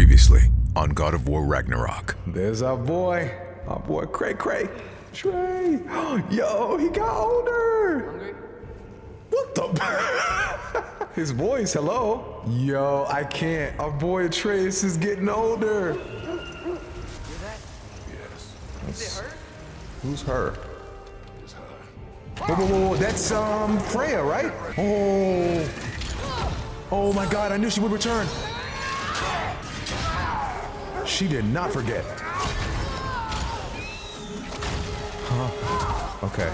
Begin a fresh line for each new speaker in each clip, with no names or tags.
Previously on God of War Ragnarok.
There's our boy Cray. Trey. Yo, he got older.
Hungry?
What the? His voice, hello. Yo, I can't. Our boy Trace is getting older.
Hear that?
Yes.
Is it her?
Who's her?
It's her.
Whoa. That's Freya, right? Oh my God, I knew she would return. She did not forget. Huh. Okay.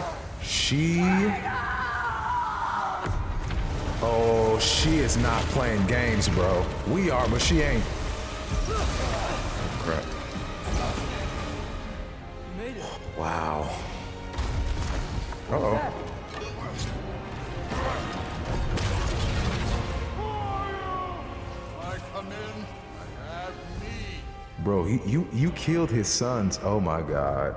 Oh, she is not playing games, bro. We are, but she ain't. Crap.
You made it.
Wow. Uh-oh.
I come in, I have need.
Bro, you killed his sons. Oh my God.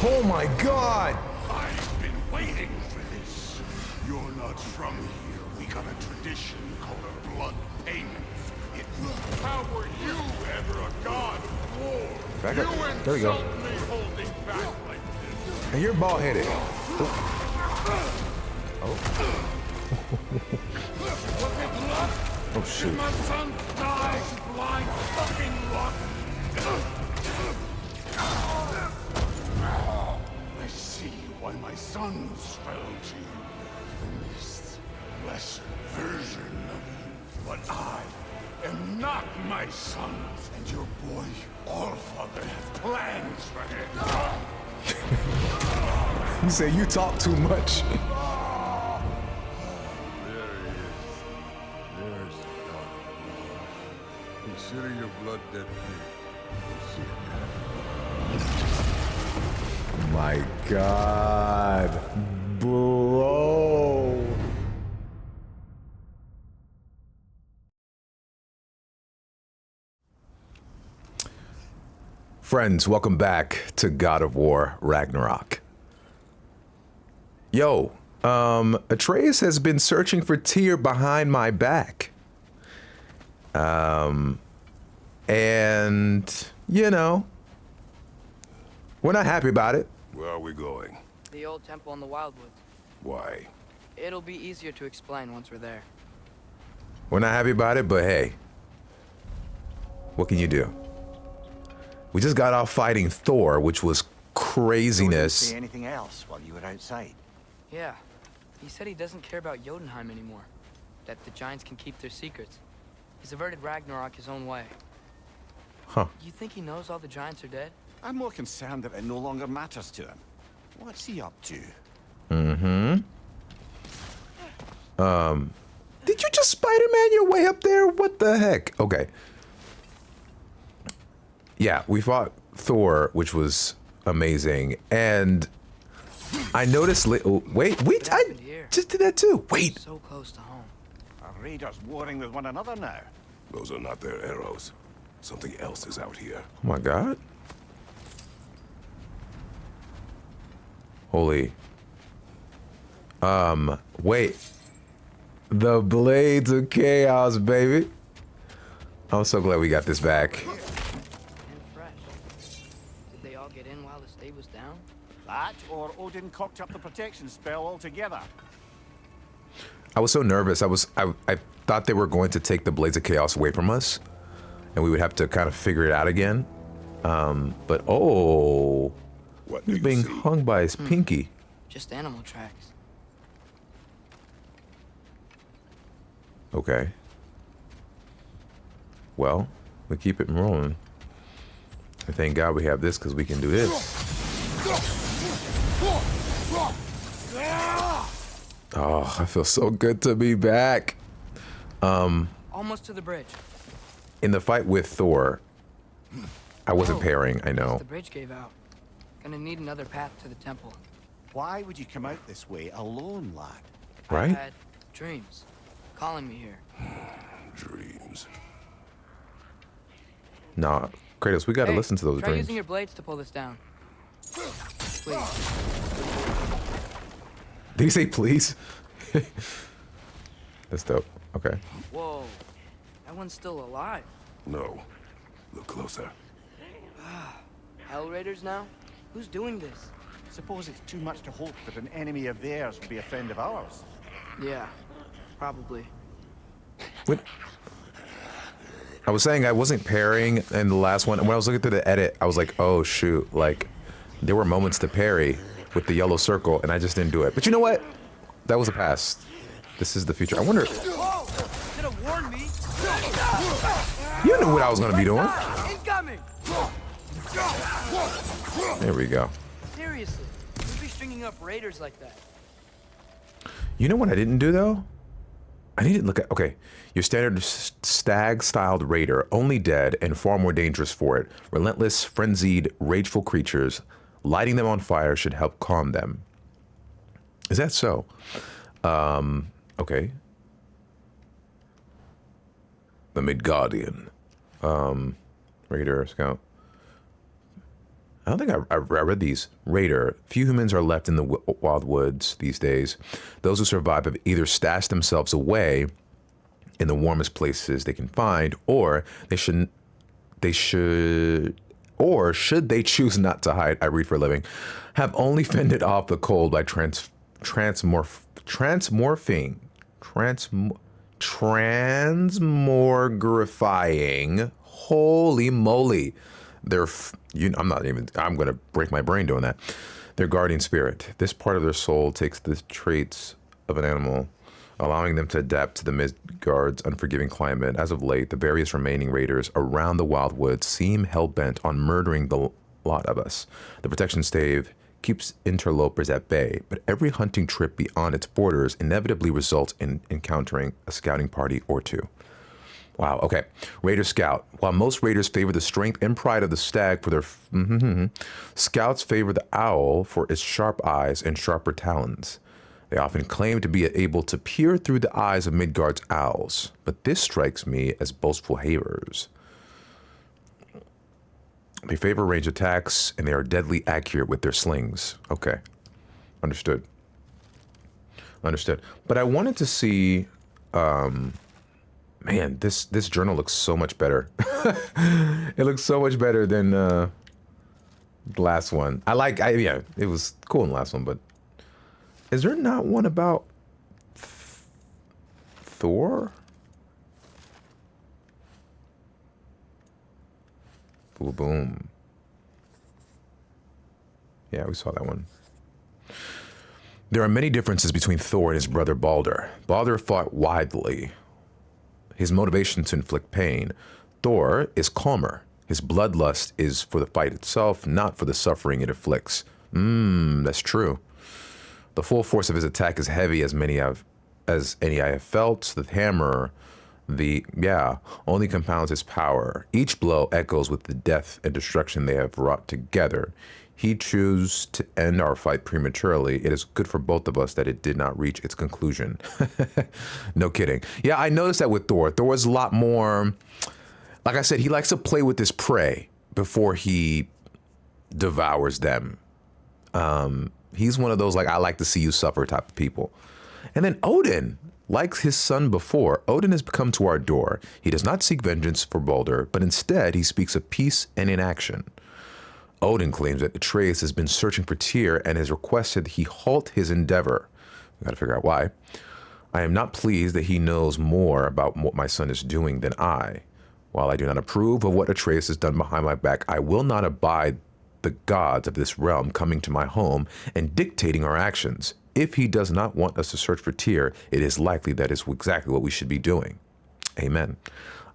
Oh my God!
I've been waiting for this. You're not from here. We got a tradition called a blood payment. How were you ever a god of war?
Back up.
You
There we go.
insult me holding back like this.
And you're bald-headed.
Was it luck?
Oh shoot.
Did my son die blind fucking luck? I see why my sons fell to you. This lesser version of you. But I am not my sons, and your boy Allfather has plans for him.
You say you talk too much.
There he is. There's God. Consider your blood debt paid. We'll see again.
My God, bro. Friends, welcome back to God of War Ragnarok. Yo, Atreus has been searching for Tyr behind my back. And, you know, we're not happy about it.
Where are we going?
The old temple in the Wildwoods.
Why?
It'll be easier to explain once we're there.
We're not happy about it, but hey, what can you do? We just got off fighting Thor, which was
Didn't
craziness.
say anything else while you were outside.
Yeah. He said he doesn't care about Jotunheim anymore. That the giants can keep their secrets. He's averted Ragnarok his own way.
Huh.
You think he knows all the giants are dead?
I'm more concerned that it no longer matters to him. What's he up to?
Did you just Spider-Man your way up there? What the heck? Okay. Yeah, we fought Thor, which was amazing. And I noticed, wait,
What
I
happened here?
just did that too. Wait.
So close to home.
Are raiders warring with one another now?
Those are not their arrows. Something else is out here.
Oh my God. Holy. Wait. The Blades of Chaos, baby. I'm so glad we got this back.
And fresh. Did they all get in while the stave was down?
That, or Odin cocked up the protection spell altogether.
I was so nervous. I thought they were going to take the Blades of Chaos away from us, and we would have to kind of figure it out again. But oh,
What do
he's
you
being
see?
hung by his pinky.
Just animal tracks.
Okay. Well, we keep it rolling. And thank God we have this because we can do this. Oh, I feel so good to be back.
Almost to the bridge.
In the fight with Thor, I wasn't
Oh,
pairing, I
guess
know.
The bridge gave out. Gonna need another path to the temple.
Why would you come out this way alone, lad?
I
Right?
had dreams calling me here.
Dreams.
Nah, Kratos, we gotta
Hey,
listen to those
try
dreams.
using your blades to pull this down. Please.
Did he say please? That's dope. Okay.
Whoa. That That one's still alive.
No. Look closer.
Hell Raiders now? Who's doing this?
Suppose it's too much to hope that an enemy of theirs will be a friend of ours.
Yeah, probably.
What? I was saying I wasn't parrying in the last one. When I was looking through the edit, I was like, oh shoot, like there were moments to parry with the yellow circle and I just didn't do it. But you know what? That was the past. This is the future. I wonder.
Whoa! Should have warned me.
You knew what I was gonna be doing.
Incoming!
There we go.
Seriously, you'd be stringing up raiders like that.
You know what I didn't do though? I need to look at, okay, your standard stag-styled raider, only dead and far more dangerous for it. Relentless, frenzied, rageful creatures. Lighting them on fire should help calm them. Is that so? Okay. The Midgardian. Raider, scout. I don't think I read these. Raider. Few humans are left in the wild woods these days. Those who survive have either stashed themselves away in the warmest places they can find, or should they choose not to hide, I read for a living, have only fended off the cold by transmogrifying. Holy moly. I'm going to break my brain doing that. Their guardian spirit. This part of their soul takes the traits of an animal, allowing them to adapt to the Midgard's unforgiving climate. As of late, the various remaining raiders around the wildwoods seem hell-bent on murdering the lot of us. The protection stave keeps interlopers at bay, but every hunting trip beyond its borders inevitably results in encountering a scouting party or two. Wow, okay. Raider Scout. While most raiders favor the strength and pride of the stag for their... Scouts favor the owl for its sharp eyes and sharper talons. They often claim to be able to peer through the eyes of Midgard's owls, but this strikes me as boastful havers. They favor range attacks, and they are deadly accurate with their slings. Okay. Understood. Understood. But I wanted to see... Man, this journal looks so much better. It looks so much better than the last one. Yeah, it was cool in the last one, but is there not one about Thor? Boom, boom. Yeah, we saw that one. There are many differences between Thor and his brother Balder. Balder fought widely. His motivation to inflict pain. Thor is calmer. His bloodlust is for the fight itself, not for the suffering it inflicts. That's true. The full force of his attack is heavy as any I have felt. The hammer, only compounds his power. Each blow echoes with the death and destruction they have wrought together. He chose to end our fight prematurely. It is good for both of us that it did not reach its conclusion. No kidding. Yeah, I noticed that with Thor. Thor is a lot more, like I said, he likes to play with his prey before he devours them. He's one of those, like, I like to see you suffer type of people. And then Odin, like his son before, Odin has come to our door. He does not seek vengeance for Balder, but instead he speaks of peace and inaction. Odin claims that Atreus has been searching for Tyr and has requested he halt his endeavor. We gotta figure out why. I am not pleased that he knows more about what my son is doing than I. While I do not approve of what Atreus has done behind my back, I will not abide the gods of this realm coming to my home and dictating our actions. If he does not want us to search for Tyr, it is likely that is exactly what we should be doing. Amen.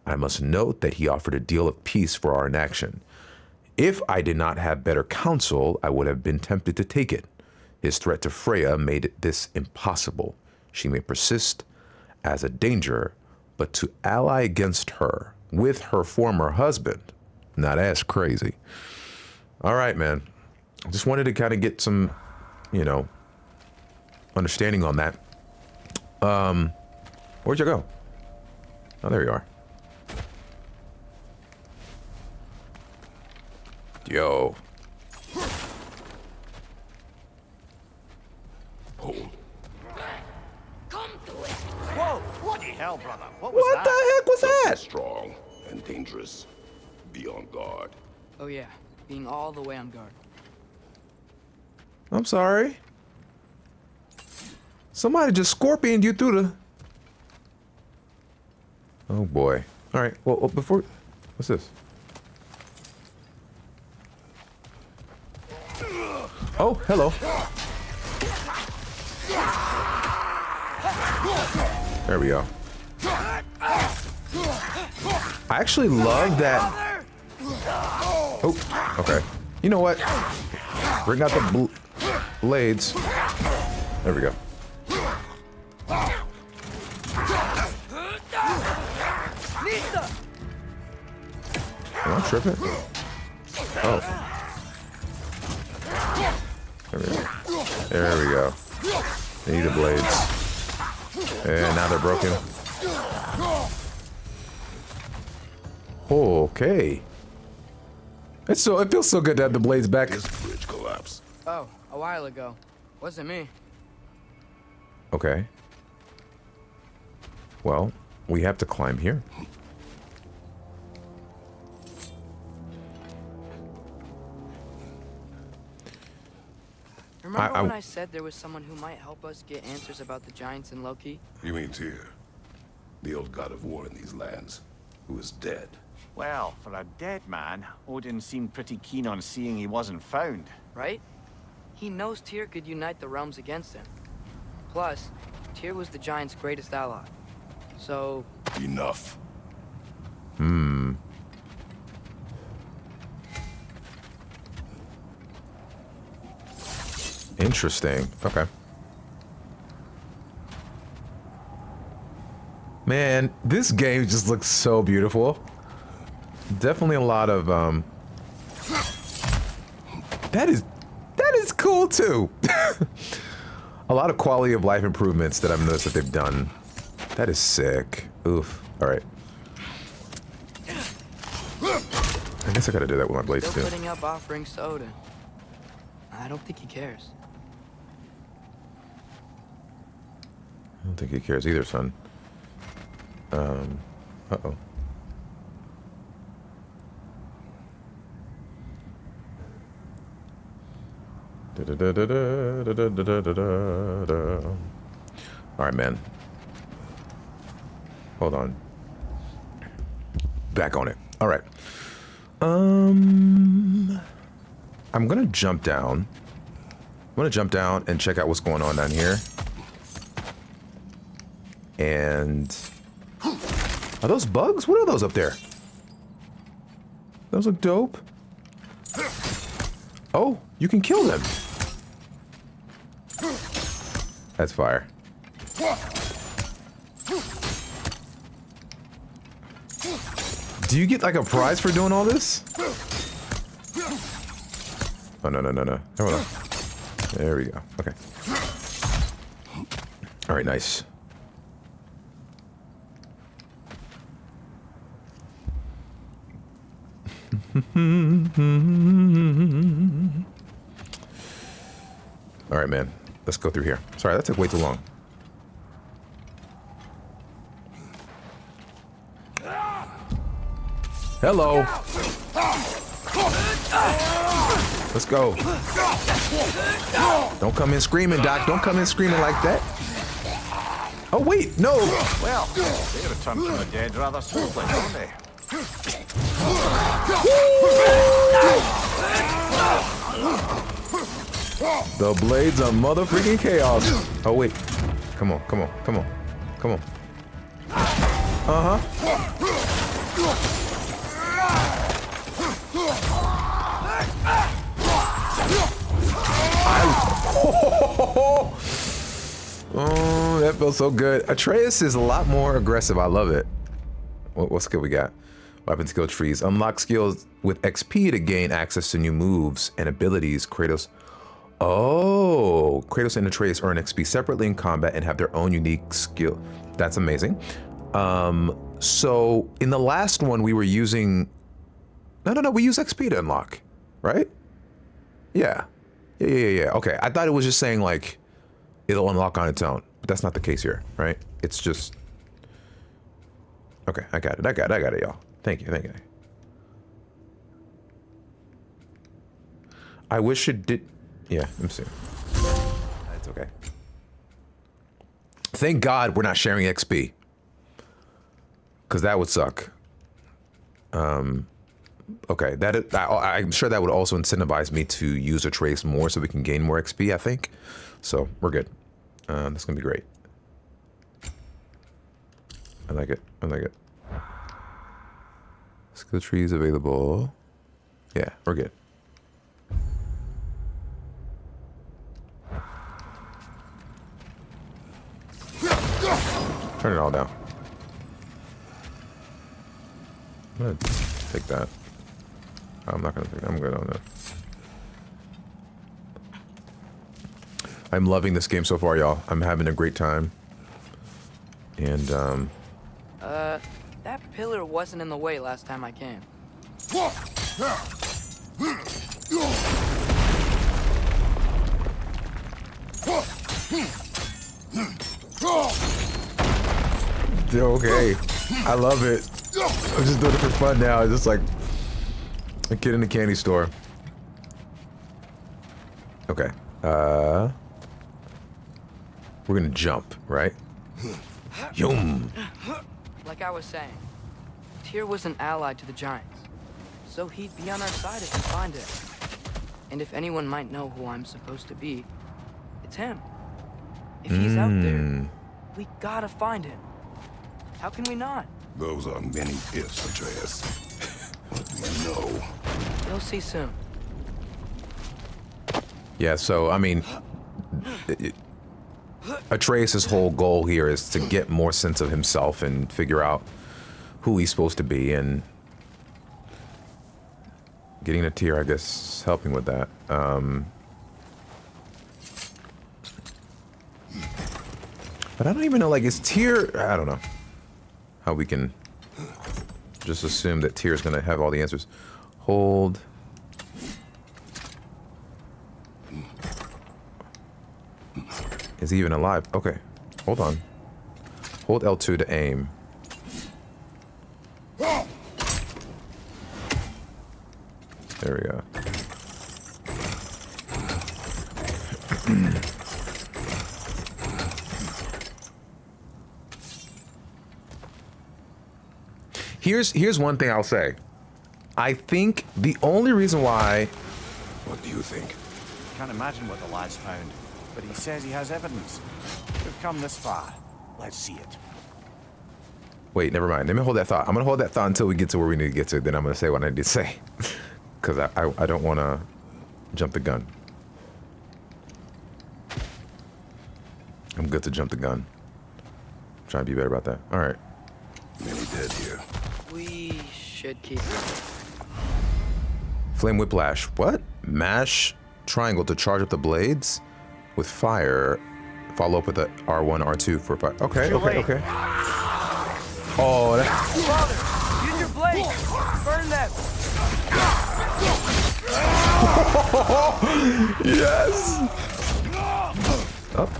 I must note that he offered a deal of peace for our inaction. If I did not have better counsel, I would have been tempted to take it. His threat to Freya made this impossible. She may persist as a danger, but to ally against her with her former husband, now that's crazy. All right, man. I just wanted to kind of get some, understanding on that. Where'd you go? Oh, there you are. Yo.
Hold.
Come to it!
Whoa! Bloody hell, brother! What was
What
that?
the heck was
Something
that?
strong and dangerous. Be on guard.
Oh yeah, being all the way on guard.
I'm sorry. Somebody just scorpioned you through the... Oh boy. All right, well, before... What's this? Oh, hello. There we go. I actually love that. Oh, okay. You know what? Bring out the blades. There we go. Am I tripping? Oh. There we go. There we go. Need the blades. And now they're broken. Okay. It feels so good to have the blades back.
This bridge collapsed.
Oh, a while ago. Wasn't me.
Okay. Well, we have to climb here.
Remember when I said there was someone who might help us get answers about the giants and Loki?
You mean Tyr, the old god of war in these lands, who is dead.
Well, for a dead man, Odin seemed pretty keen on seeing he wasn't found.
Right? He knows Tyr could unite the realms against him. Plus, Tyr was the giants' greatest ally. So...
Enough.
Interesting. Okay. Man, this game just looks so beautiful. Definitely a lot of that is cool too. A lot of quality of life improvements that I've noticed that they've done. That is sick. Oof. All right. I guess I gotta do that with my blades
Still
too.
putting up offerings to Odin. I don't think he cares.
I don't think he cares either, son. Uh-oh. All right, man. Hold on. Back on it. All right. I'm gonna jump down. I'm gonna jump down and check out what's going on down here. And are those bugs? What are those up there? Those look dope. Oh, you can kill them. That's fire. Do you get like a prize for doing all this? Oh, no, no, no, no. Hold on. There we go. Okay. All right, nice. All right, man. Let's go through here. Sorry, that took way too long. Hello. Let's go. Don't come in screaming, Doc. Don't come in screaming like that. Oh, wait. No.
Well, they returned from the dead rather swiftly, don't they?
The blades of motherfucking chaos. Oh, wait. Come on, come on, come on, come on. Uh-huh. Oh, that feels so good. Atreus is a lot more aggressive. I love it. What skill we got? Weapon skill trees. Unlock skills with XP to gain access to new moves and abilities. Kratos. Oh, Kratos and Atreus earn XP separately in combat and have their own unique skill. That's amazing. So in the last one we were using... No, we use XP to unlock, right? Yeah. Yeah. Okay, I thought it was just saying like, it'll unlock on its own, but that's not the case here, right? It's just... Okay, I got it, y'all. Thank you. I wish it did. Yeah, I'm seeing. That's okay. Thank God we're not sharing XP. Because that would suck. Okay, I'm sure that would also incentivize me to use a trace more so we can gain more XP, I think. So, we're good. That's going to be great. I like it. Skill trees available. Yeah, we're good. Turn it all down. I'm gonna take that. I'm not gonna take that. I'm good on that. I'm loving this game so far, y'all. I'm having a great time. And,
that pillar wasn't in the way last time I came.
Okay. I love it. I'm just doing it for fun now. It's just like a kid in a candy store. Okay. We're gonna jump, right? Yum.
Like I was saying, Tyr was an ally to the Giants, so he'd be on our side if we find him. And if anyone might know who I'm supposed to be, it's him. If he's out there, we gotta find him. How can we not?
Those are many ifs, Atreus. What do you know?
You'll see soon.
Yeah, so, I mean, Atreus' whole goal here is to get more sense of himself and figure out who he's supposed to be, and getting a Tyr, I guess, helping with that. But I don't even know, like, is Tyr... I don't know how we can just assume that Tyr's gonna have all the answers. Hold... Is he even alive? Okay, hold on. Hold L2 to aim. There we go. Here's one thing I'll say. I think the only reason why...
What do you think?
Can't imagine what the lad's found, but he says he has evidence. We've come this far. Let's see it.
Wait, never mind. Let me hold that thought. I'm gonna hold that thought until we get to where we need to get to. Then I'm gonna say what I need to say, because I don't want to jump the gun. I'm good to jump the gun. Try to be better about that. All right.
Many dead here.
We should keep it.
Flame whiplash. What? Mash triangle to charge up the blades with fire. Follow up with the R1, R2 for fire. Okay, okay. Oh, that...
Father, use your blade. Burn them.
Yes. Up.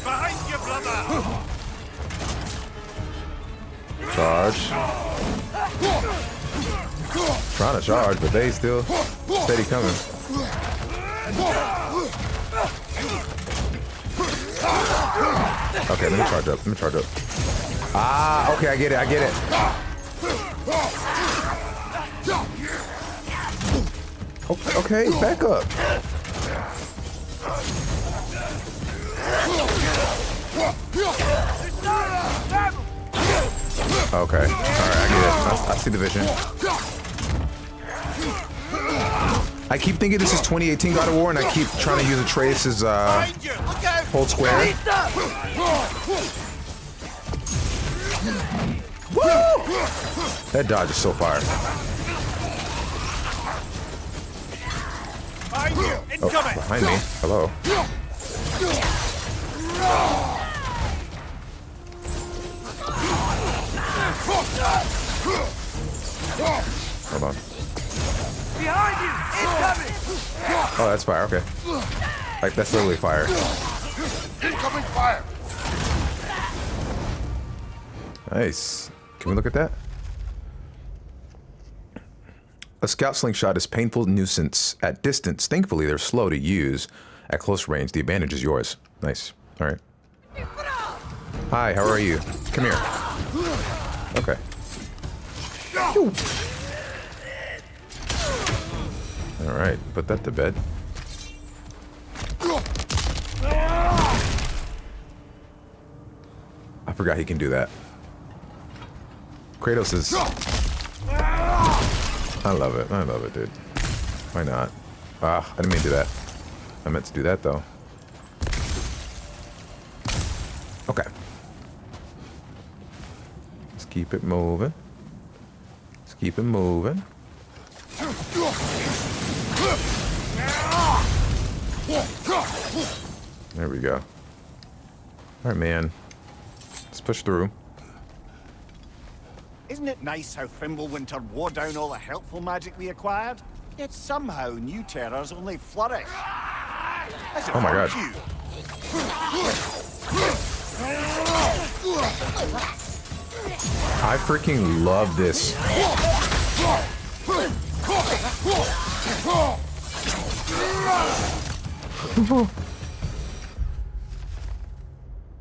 Behind you, brother!
Charge. Trying to charge, but they still steady coming. Okay, let me charge up. Ah, okay, I get it. Okay, back up. Okay, alright, I get it. I see the vision. I keep thinking this is 2018 God of War, and I keep trying to use Atreus' hold square. Woo! That dodge is so fire. Oh, behind me. Hello. Hold on.
Behind you! Incoming!
Oh, that's fire. Okay. Like, that's literally fire.
Incoming fire!
Nice. Can we look at that? A scout slingshot is painful nuisance at distance. Thankfully, they're slow to use. At close range, the advantage is yours. Nice. All right. Hi, how are you? Come here. Okay. All right, put that to bed. I forgot he can do that. Kratos is... I love it. I love it, dude. Why not? Ah, I didn't mean to do that. I meant to do that, though. Okay. Let's keep it moving. Let's keep it moving. There we go. All right, man. Let's push through.
Isn't it nice how Fimbulwinter wore down all the helpful magic we acquired? Yet somehow new terrors only flourish.
Oh my god. I freaking love this.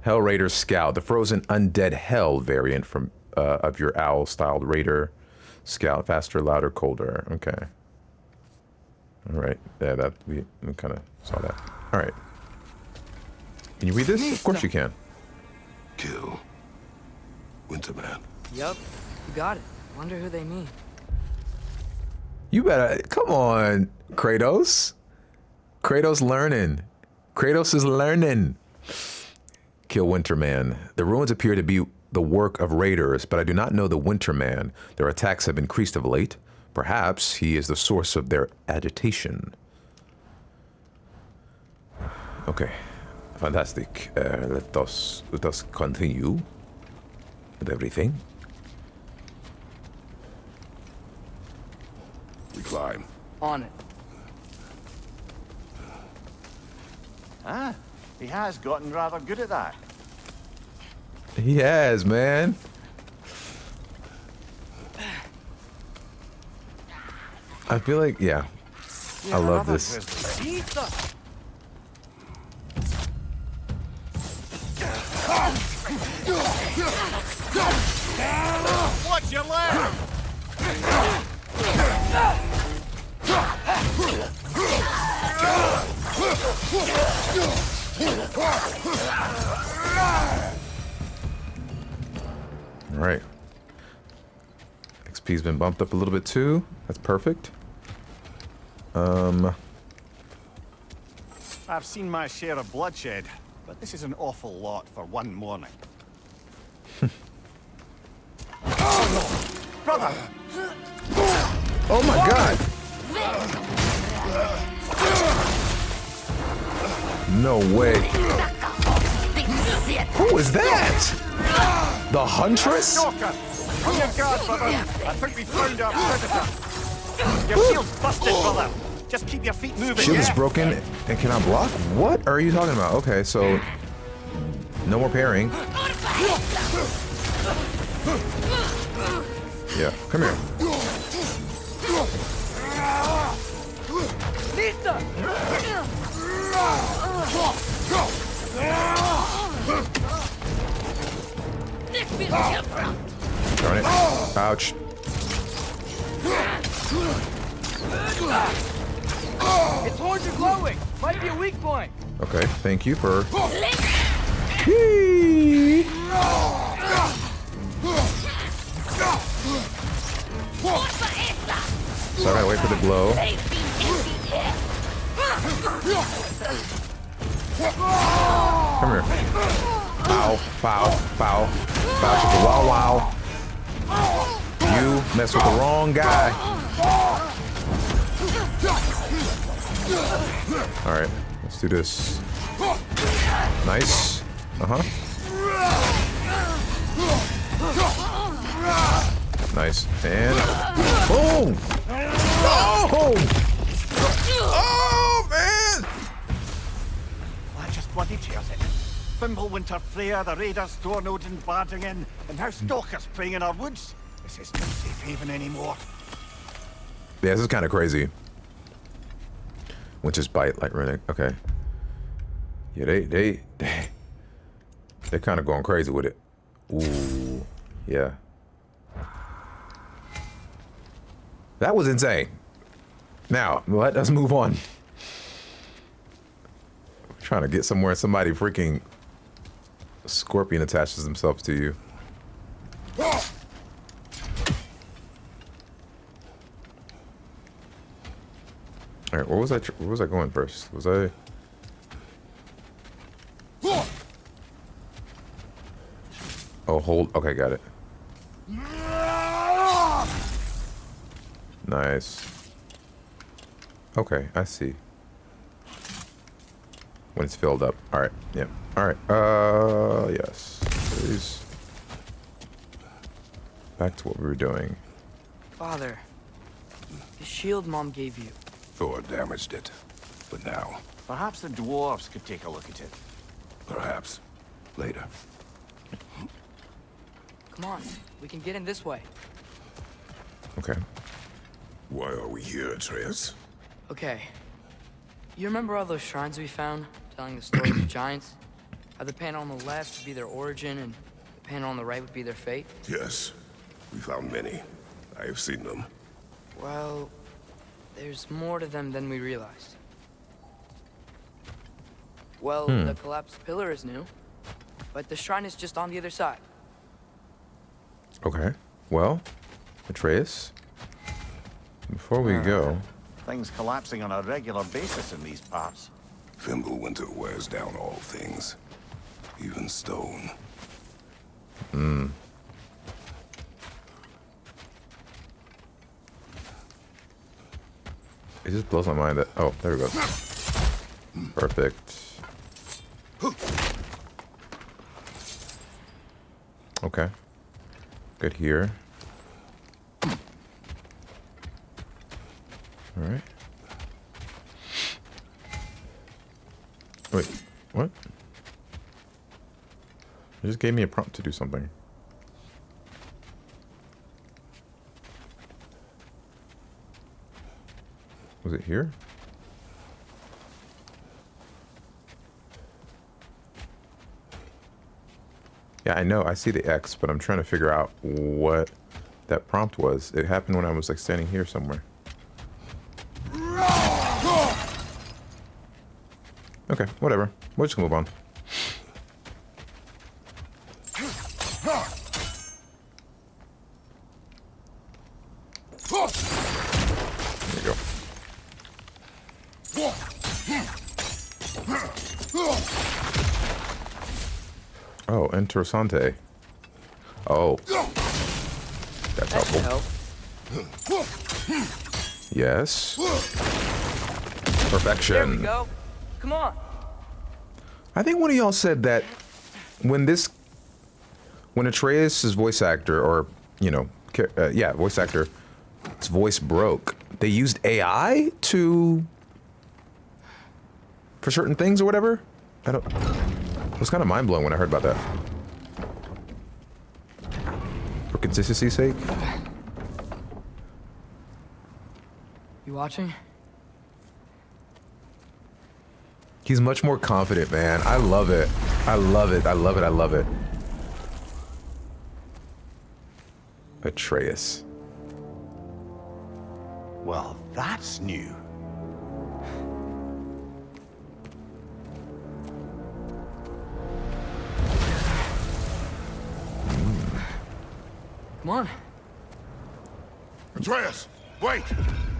Hell Raider Scout, the frozen undead hell variant from of your owl-styled Raider Scout. Faster, louder, colder. Okay. All right. Yeah, that we kind of saw that. All right. Can you read this? Of course you can.
Kill Winterman.
Yup, you got it. Wonder who they mean.
You better come on, Kratos. Kratos learning. Kratos is learning. Kill Winterman. The ruins appear to be the work of raiders, but I do not know the Winterman. Their attacks have increased of late. Perhaps he is the source of their agitation. Okay, fantastic. Let us continue with everything.
We climb.
On it.
Ah, he has gotten rather good at that.
He has, man. I feel like, yeah. I love this.
Watch your leg!
All right. XP's been bumped up a little bit too. That's perfect.
I've seen my share of bloodshed, but this is an awful lot for one morning. Brother!
Oh my god! No way. Who is that? The Huntress?
Stalker! On your guard, brother! I think we found our predator! Your shield's busted, brother! Just keep your feet moving,
Shield is
yeah?
broken and cannot block? What are you talking about? Okay, so... No more parrying. Yeah, come here. Darn it. Ouch.
Its horns are glowing. Might be a weak point.
Okay, thank you for... So I gotta wait for the glow. Come here. Bow, bow, bow. Bow chicka wow wow. You mess with the wrong guy. Alright, let's do this. Nice. Nice. And boom! Oh! Oh, man!
That just bloody tears it. Fimbulwinter Freya, the raiders, Thor and Odin barging in, and now stalkers preying in our woods. This is no safe haven anymore.
Yeah, this is kind of crazy. Winter's bite, like Runic. Okay. Yeah, they're kind of going crazy with it. Ooh, yeah. That was insane. Now, let us move on. I'm trying to get somewhere somebody freaking scorpion attaches themselves to you. All right, where was I going first? Was I? Oh, hold. Okay, got it. Nice. Okay, I see. When it's filled up. All right. Yeah. All right. Yes. Please. Back to what we were doing.
Father, the shield Mom gave you.
Thor damaged it. But now,
Perhaps the dwarves could take a look at it.
perhaps, later.
Come on, we can get in this way.
Okay.
Why are we here, Atreus?
Okay. You remember all those shrines we found, telling the story of the giants? How the panel on the left would be their origin, and the panel on the right would be their fate?
Yes. We found many. I have seen them.
Well, there's more to them than we realized. Well, the collapsed pillar is new, but the shrine is just on the other side.
Okay. Well, Atreus, before we go,
Things collapsing on a regular basis in these parts.
Fimbulwinter wears down all things, even stone.
it just blows my mind that. Oh, there we go. Perfect. Okay. Good here. All right. Wait, what? It just gave me a prompt to do something. Was it here? Yeah, I know. I see the X, but I'm trying to figure out what that prompt was. It happened when I was like standing here somewhere. Okay, whatever. We'll just move on. There you go. Oh, interessante. Oh. That's
That should
helpful.
help.
Yes.
There we
Perfection.
go. Come on.
I think one of y'all said that when Atreus' voice actor, or, you know, voice actor, his voice broke, they used AI for certain things or whatever? It was kind of mind-blowing when I heard about that. For consistency's sake.
You watching?
He's much more confident, man. I love it. I love it. I love it. I love it. Atreus.
Well, that's new.
Come on.
Atreus, wait!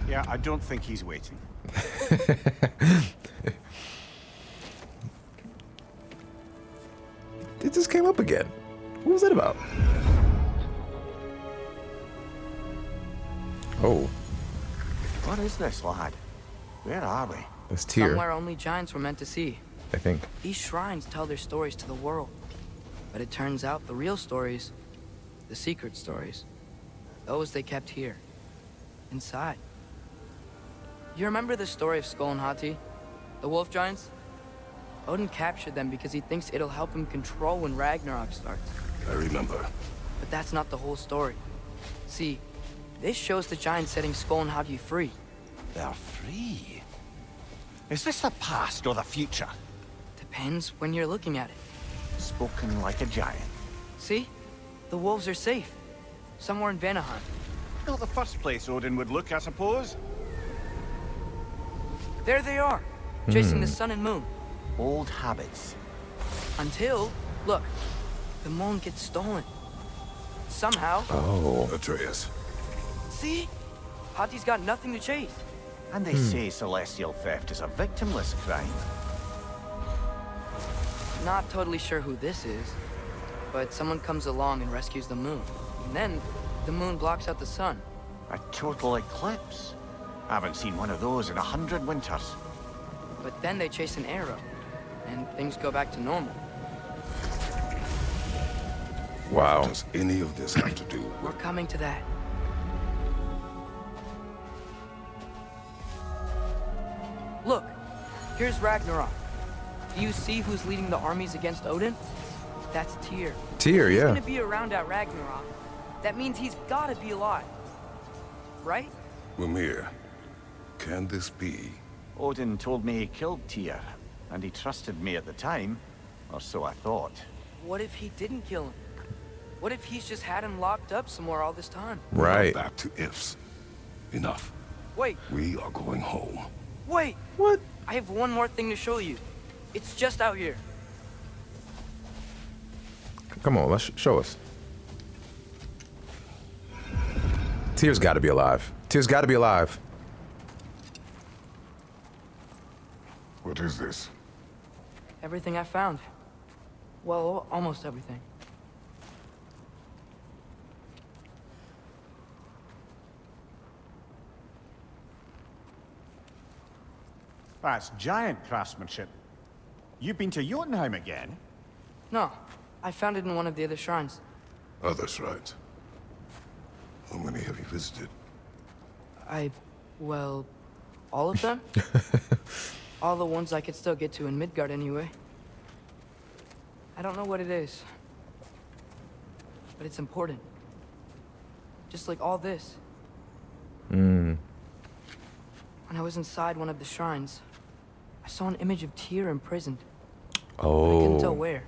Yeah, I don't think he's waiting.
It just came up again. What was that about? Oh,
What is this, lad? Where are we?
this tear,
Somewhere only giants were meant to see.
I think.
These shrines tell their stories to the world. But it turns out the real stories, the secret stories, Those they kept here. Inside. You remember the story of Skull and Hati? The wolf giants? Odin captured them because he thinks it'll help him control when Ragnarok starts.
I remember.
But that's not the whole story. See, this shows the giants setting Skull and Hati free.
They're free. Is this the past or the future?
Depends when you're looking at it.
Spoken like a giant.
See? The wolves are safe. Somewhere in Vanaheim.
Not the first place Odin would look, I suppose.
There they are, chasing the sun and moon.
Old habits.
Until, look, the moon gets stolen. Somehow.
Oh.
Atreus.
See? Hati's got nothing to chase.
And they say celestial theft is a victimless crime.
Not totally sure who this is, but someone comes along and rescues the moon. And then, the moon blocks out the sun.
A total eclipse. I haven't seen one of those in 100 winters.
But then they chase an arrow, and things go back to normal.
Wow.
What does any of this have to do
We're
with...
coming to that. Look, here's Ragnarok. Do you see who's leading the armies against Odin? That's Tyr.
Tyr,
He's
yeah.
gonna be around at Ragnarok. That means he's gotta be alive. Right?
Mimir, can this be?
Odin told me he killed Tyr, and he trusted me at the time, or so I thought.
What if he didn't kill him? What if he's just had him locked up somewhere all this time?
Right.
Back to ifs. Enough.
Wait,
We are going home.
wait!
What?
I have one more thing to show you. It's just out here.
Come on, let's show us. Tyr's got to be alive. Tyr's got to be alive.
What is this?
Everything I found. Well, almost everything.
That's giant craftsmanship. You've been to Jotunheim again?
No, I found it in one of the other shrines.
Other shrines. How many have you visited?
Well, all of them? All the ones I could still get to in Midgard anyway. I don't know what it is. But it's important. Just like all this. When I was inside one of the shrines, I saw an image of Tyr imprisoned. I couldn't tell
Oh.
where.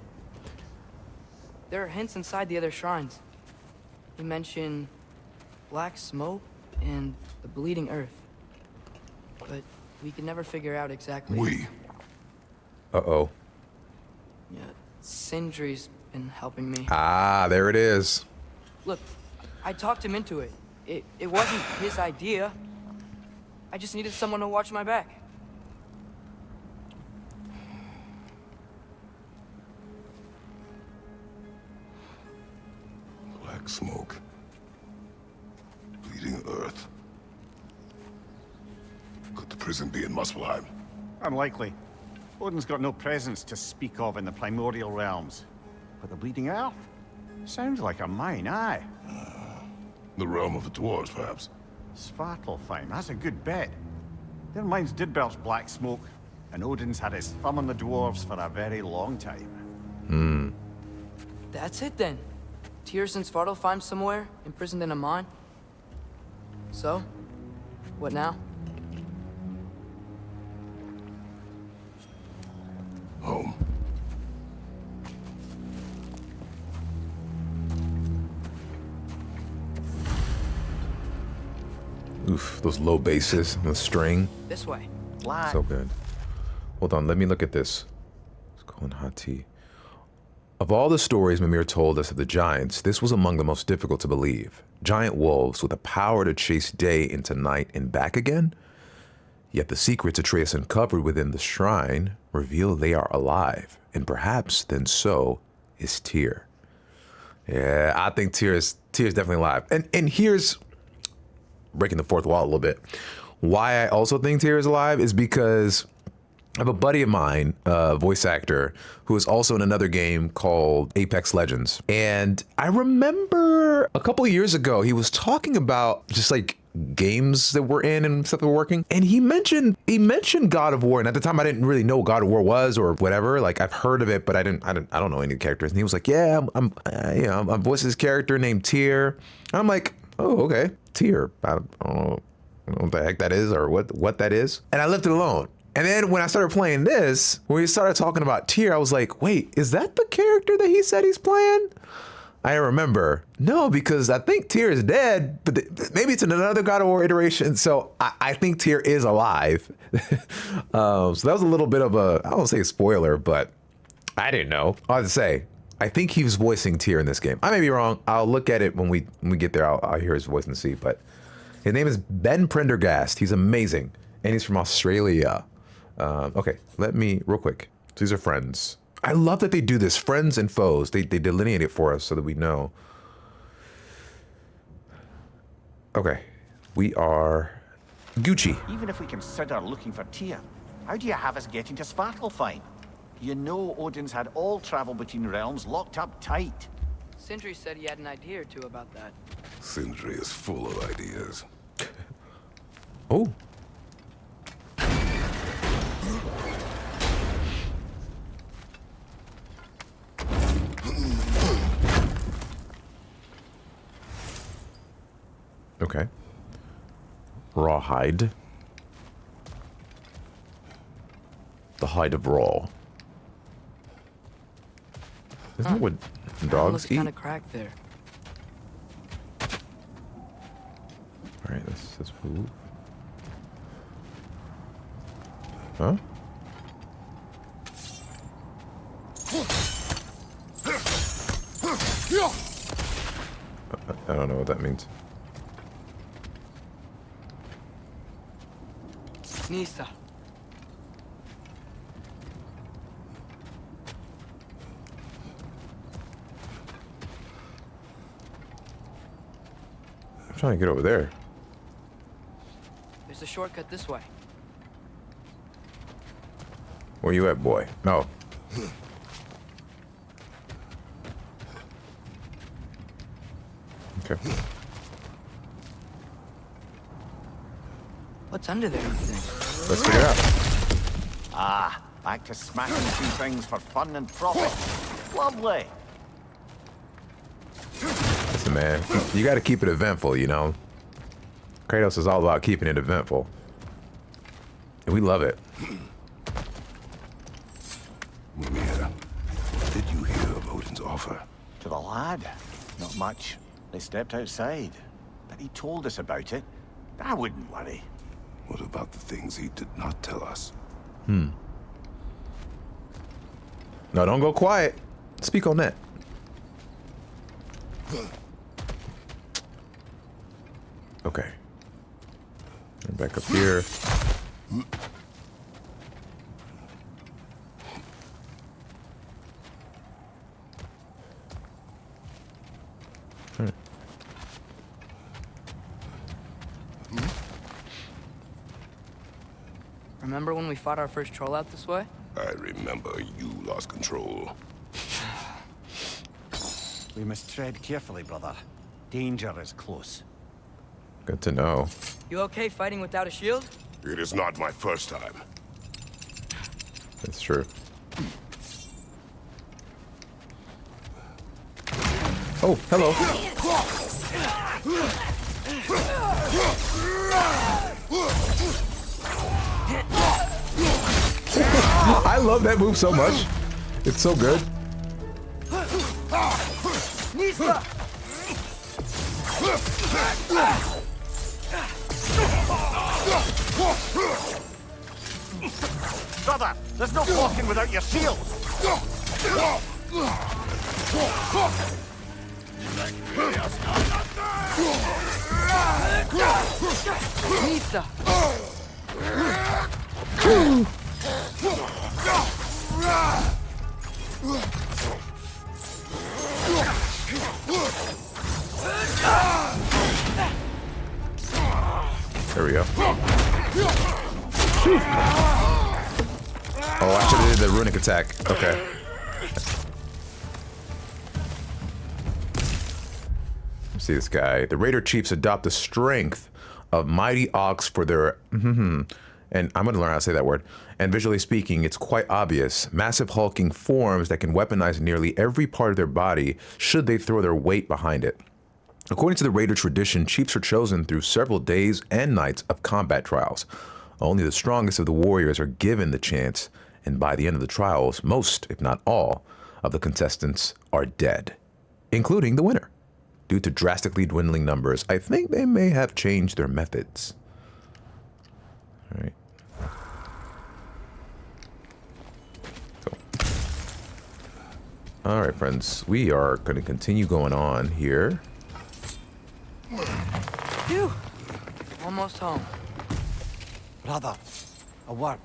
There are hints inside the other shrines. They mention black smoke and the bleeding earth. But we could never figure out exactly.
We.
Uh-oh.
Yeah, SINDRI'S been helping me.
Ah, there it is.
Look, I talked him into it. It wasn't his idea. I just needed someone to watch my back.
Black smoke. Bleeding earth. Could the prison be in Muspelheim?
Unlikely. Odin's got no presence to speak of in the primordial realms. But the Bleeding Earth? Sounds like a mine, aye.
The realm of the dwarves, perhaps.
Svartalfheim, that's a good bet. Their mines did belch black smoke, and Odin's had his thumb on the dwarves for a very long time.
That's it then. Tyr's in Svartalfheim somewhere, imprisoned in a mine. So, what now?
Home.
Oof, those low basses, the string.
This way.
Black.
So good. Hold on, let me look at this. It's called Hati. Of all the stories Mimir told us of the giants, this was among the most difficult to believe. Giant wolves with the power to chase day into night and back again? Yet the secrets Atreus uncovered within the shrine reveal they are alive, and perhaps then so is Tyr. Yeah, I think Tyr's definitely alive. And here's breaking the fourth wall a little bit. Why I also think Tyr is alive is because I have a buddy of mine, a voice actor, who is also in another game called Apex Legends. And I remember a couple of years ago, he was talking about just like games that we're in and stuff that we're working, and he mentioned God of War, and at the time I didn't really know what God of War was or whatever. Like I've heard of it, but I don't know any of the characters. And he was like, yeah, I'm voicing this character named Tyr. And I'm like, oh, okay, Tyr. I don't know what the heck that is or what that is, and I left it alone. And then when I started playing this, when we started talking about Tyr, I was like, wait, is that the character that he said he's playing? I remember. No, because I think Tyr is dead, but maybe it's in another God of War iteration. So I think Tyr is alive. So that was a little bit of a, I don't say a spoiler, but I didn't know. I have to say, I think he was voicing Tyr in this game. I may be wrong. I'll look at it when we get there. I'll hear his voice and see. But his name is Ben Prendergast. He's amazing, and he's from Australia. Okay, let me real quick. These are friends. I love that they do this, friends and foes. They delineate it for us so that we know. Okay, we are Gucci.
Even if we consider looking for Tyr, how do you have us getting to Svartalfheim? You know Odin's had all travel between realms locked up tight.
Sindri said he had an idea or two about that.
Sindri is full of ideas.
Oh. Okay. Rawhide. The hide of raw. Isn't that what dogs
Looks
eat?
kind of cracked there.
All right, let's move. Huh? I don't know what that means.
Nista.
I'm trying to get over there.
There's a shortcut this way.
Where you at, boy? No. Okay.
What's under there, you think?
Let's figure it out.
Ah, back to smashing through things for fun and profit. Lovely.
Listen, man, you got to keep it eventful, you know? Kratos is all about keeping it eventful. And we love it.
Mimir, did you hear of Odin's offer?
To the lad? Not much. They stepped outside. But he told us about it. I wouldn't worry.
What about the things he did not tell us?
No, don't go quiet. Speak on that. Okay. And back up here. Alright.
Remember when we fought our first troll out this way?
I remember you lost control.
We must tread carefully, brother. Danger is close.
Good to know.
You okay fighting without a shield?
It is not my first time.
That's true. Oh, hello. I love that move so much. It's so good.
Nista!
Brother, there's no walking without your shield.
Nista!
There we go. Oh, I should have did the runic attack. Okay. See this guy. The raider chiefs adopt the strength of mighty ox for their and I'm going to learn how to say that word. And visually speaking, it's quite obvious. Massive hulking forms that can weaponize nearly every part of their body should they throw their weight behind it. According to the raider tradition, chiefs are chosen through several days and nights of combat trials. Only the strongest of the warriors are given the chance, and by the end of the trials, most, if not all, of the contestants are dead, including the winner. Due to drastically dwindling numbers, I think they may have changed their methods. All right. Cool. All right, friends. We are going to continue going on here.
Phew. Almost home.
Brother, a word.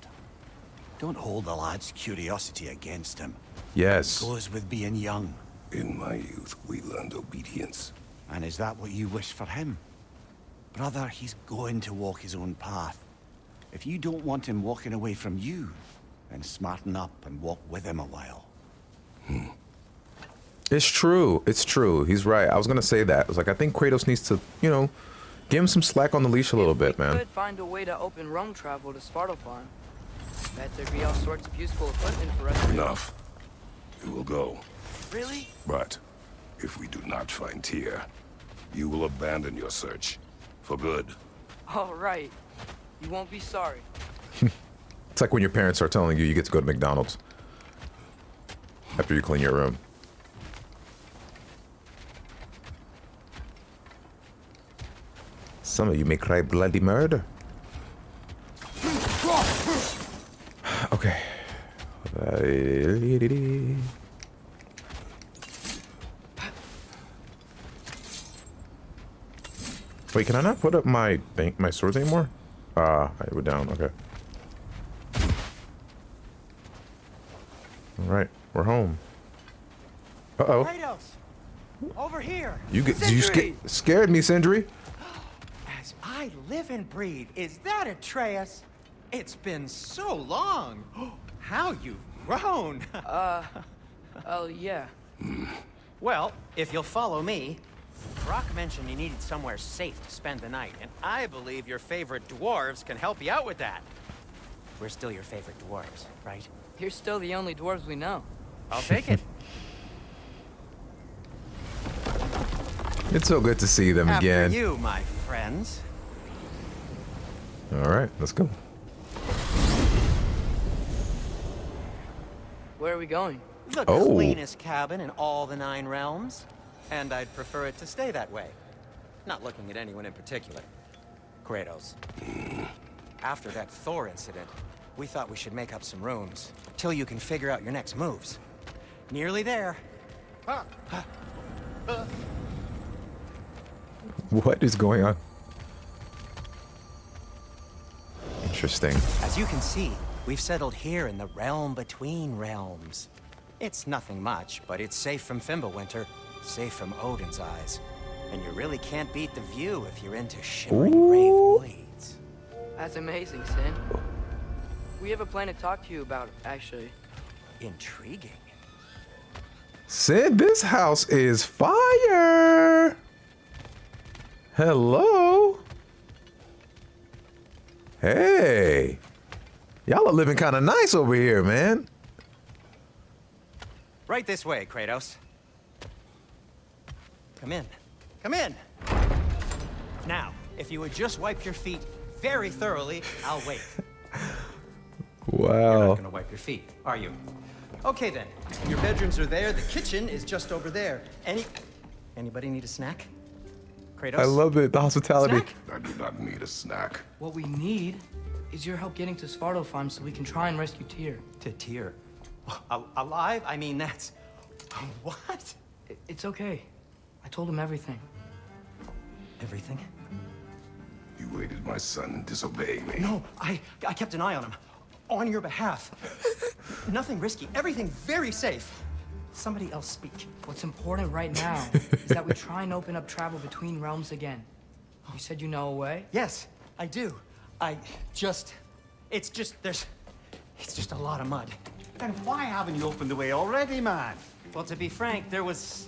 Don't hold the lad's curiosity against him.
Yes.
It goes with being young.
In my youth, we learned obedience.
And is that what you wish for him? Brother, he's going to walk his own path. If you don't want him walking away from you, then smarten up and walk with him a while.
It's true. It's true. He's right. I was going to say that. I was like, I think Kratos needs to, you know, give him some slack on the leash a little bit, man.
We could find a way to open realm travel to Svartalfheim. Bet there'd be all sorts of useful equipment for us.
Enough. We will go.
Really?
But if we do not find Tyr, you will abandon your search. For good.
All right. You won't be sorry.
It's like when your parents are telling you get to go to McDonald's after you clean your room. Some of you may cry bloody murder. Okay. Wait, can I not put up my swords anymore? We're down. Okay. All right, we're home. Uh-oh.
Kratos, over here.
You
Sindri!
scared me, Sindri.
As I live and breathe, is that Atreus? It's been so long. How you've grown.
Oh, yeah.
Well, if you'll follow me, Brock mentioned you needed somewhere safe to spend the night, and I believe your favorite dwarves can help you out with that. We're still your favorite dwarves, right?
You're still the only dwarves we know.
I'll take it.
It's so good to see them again.
After you, my friends.
All right, let's go.
Where are we going?
The
Oh.
cleanest cabin in all the 9 realms. And I'd prefer it to stay that way. Not looking at anyone in particular. Kratos. After that Thor incident, we thought we should make up some rooms. Till you can figure out your next moves. Nearly there.
What is going on? Interesting.
As you can see, we've settled here in the realm between realms. It's nothing much, but it's safe from Fimbulwinter, safe from Odin's eyes. And you really can't beat the view if you're into shimmering gray voids.
That's amazing, Sin. We have a plan to talk to you about, actually.
Intriguing.
Sid, this house is fire. Hello. Hey. Y'all are living kind of nice over here, man.
Right this way, Kratos. Come in. Come in! Now, if you would just wipe your feet very thoroughly, I'll wait. You're
Wow.
not gonna wipe your feet, are you? Okay then. Your bedrooms are there. The kitchen is just over there. Anybody need a snack? Kratos?
I love it. The hospitality.
Snack?
I do not need a snack.
What we need is your help getting to Svartalfheim so we can try and rescue Tyr.
To Tyr. Alive? I mean, that's... What?
It's okay. I told him everything.
Everything?
You aided my son in disobeying me.
No, I kept an eye on him. On your behalf. Nothing risky. Everything very safe. Somebody else speak.
What's important right now is that we try and open up travel between realms again. You said you know a way?
Yes, I do. It's just a lot of mud.
And why haven't you opened the way already, man?
Well, to be frank, there was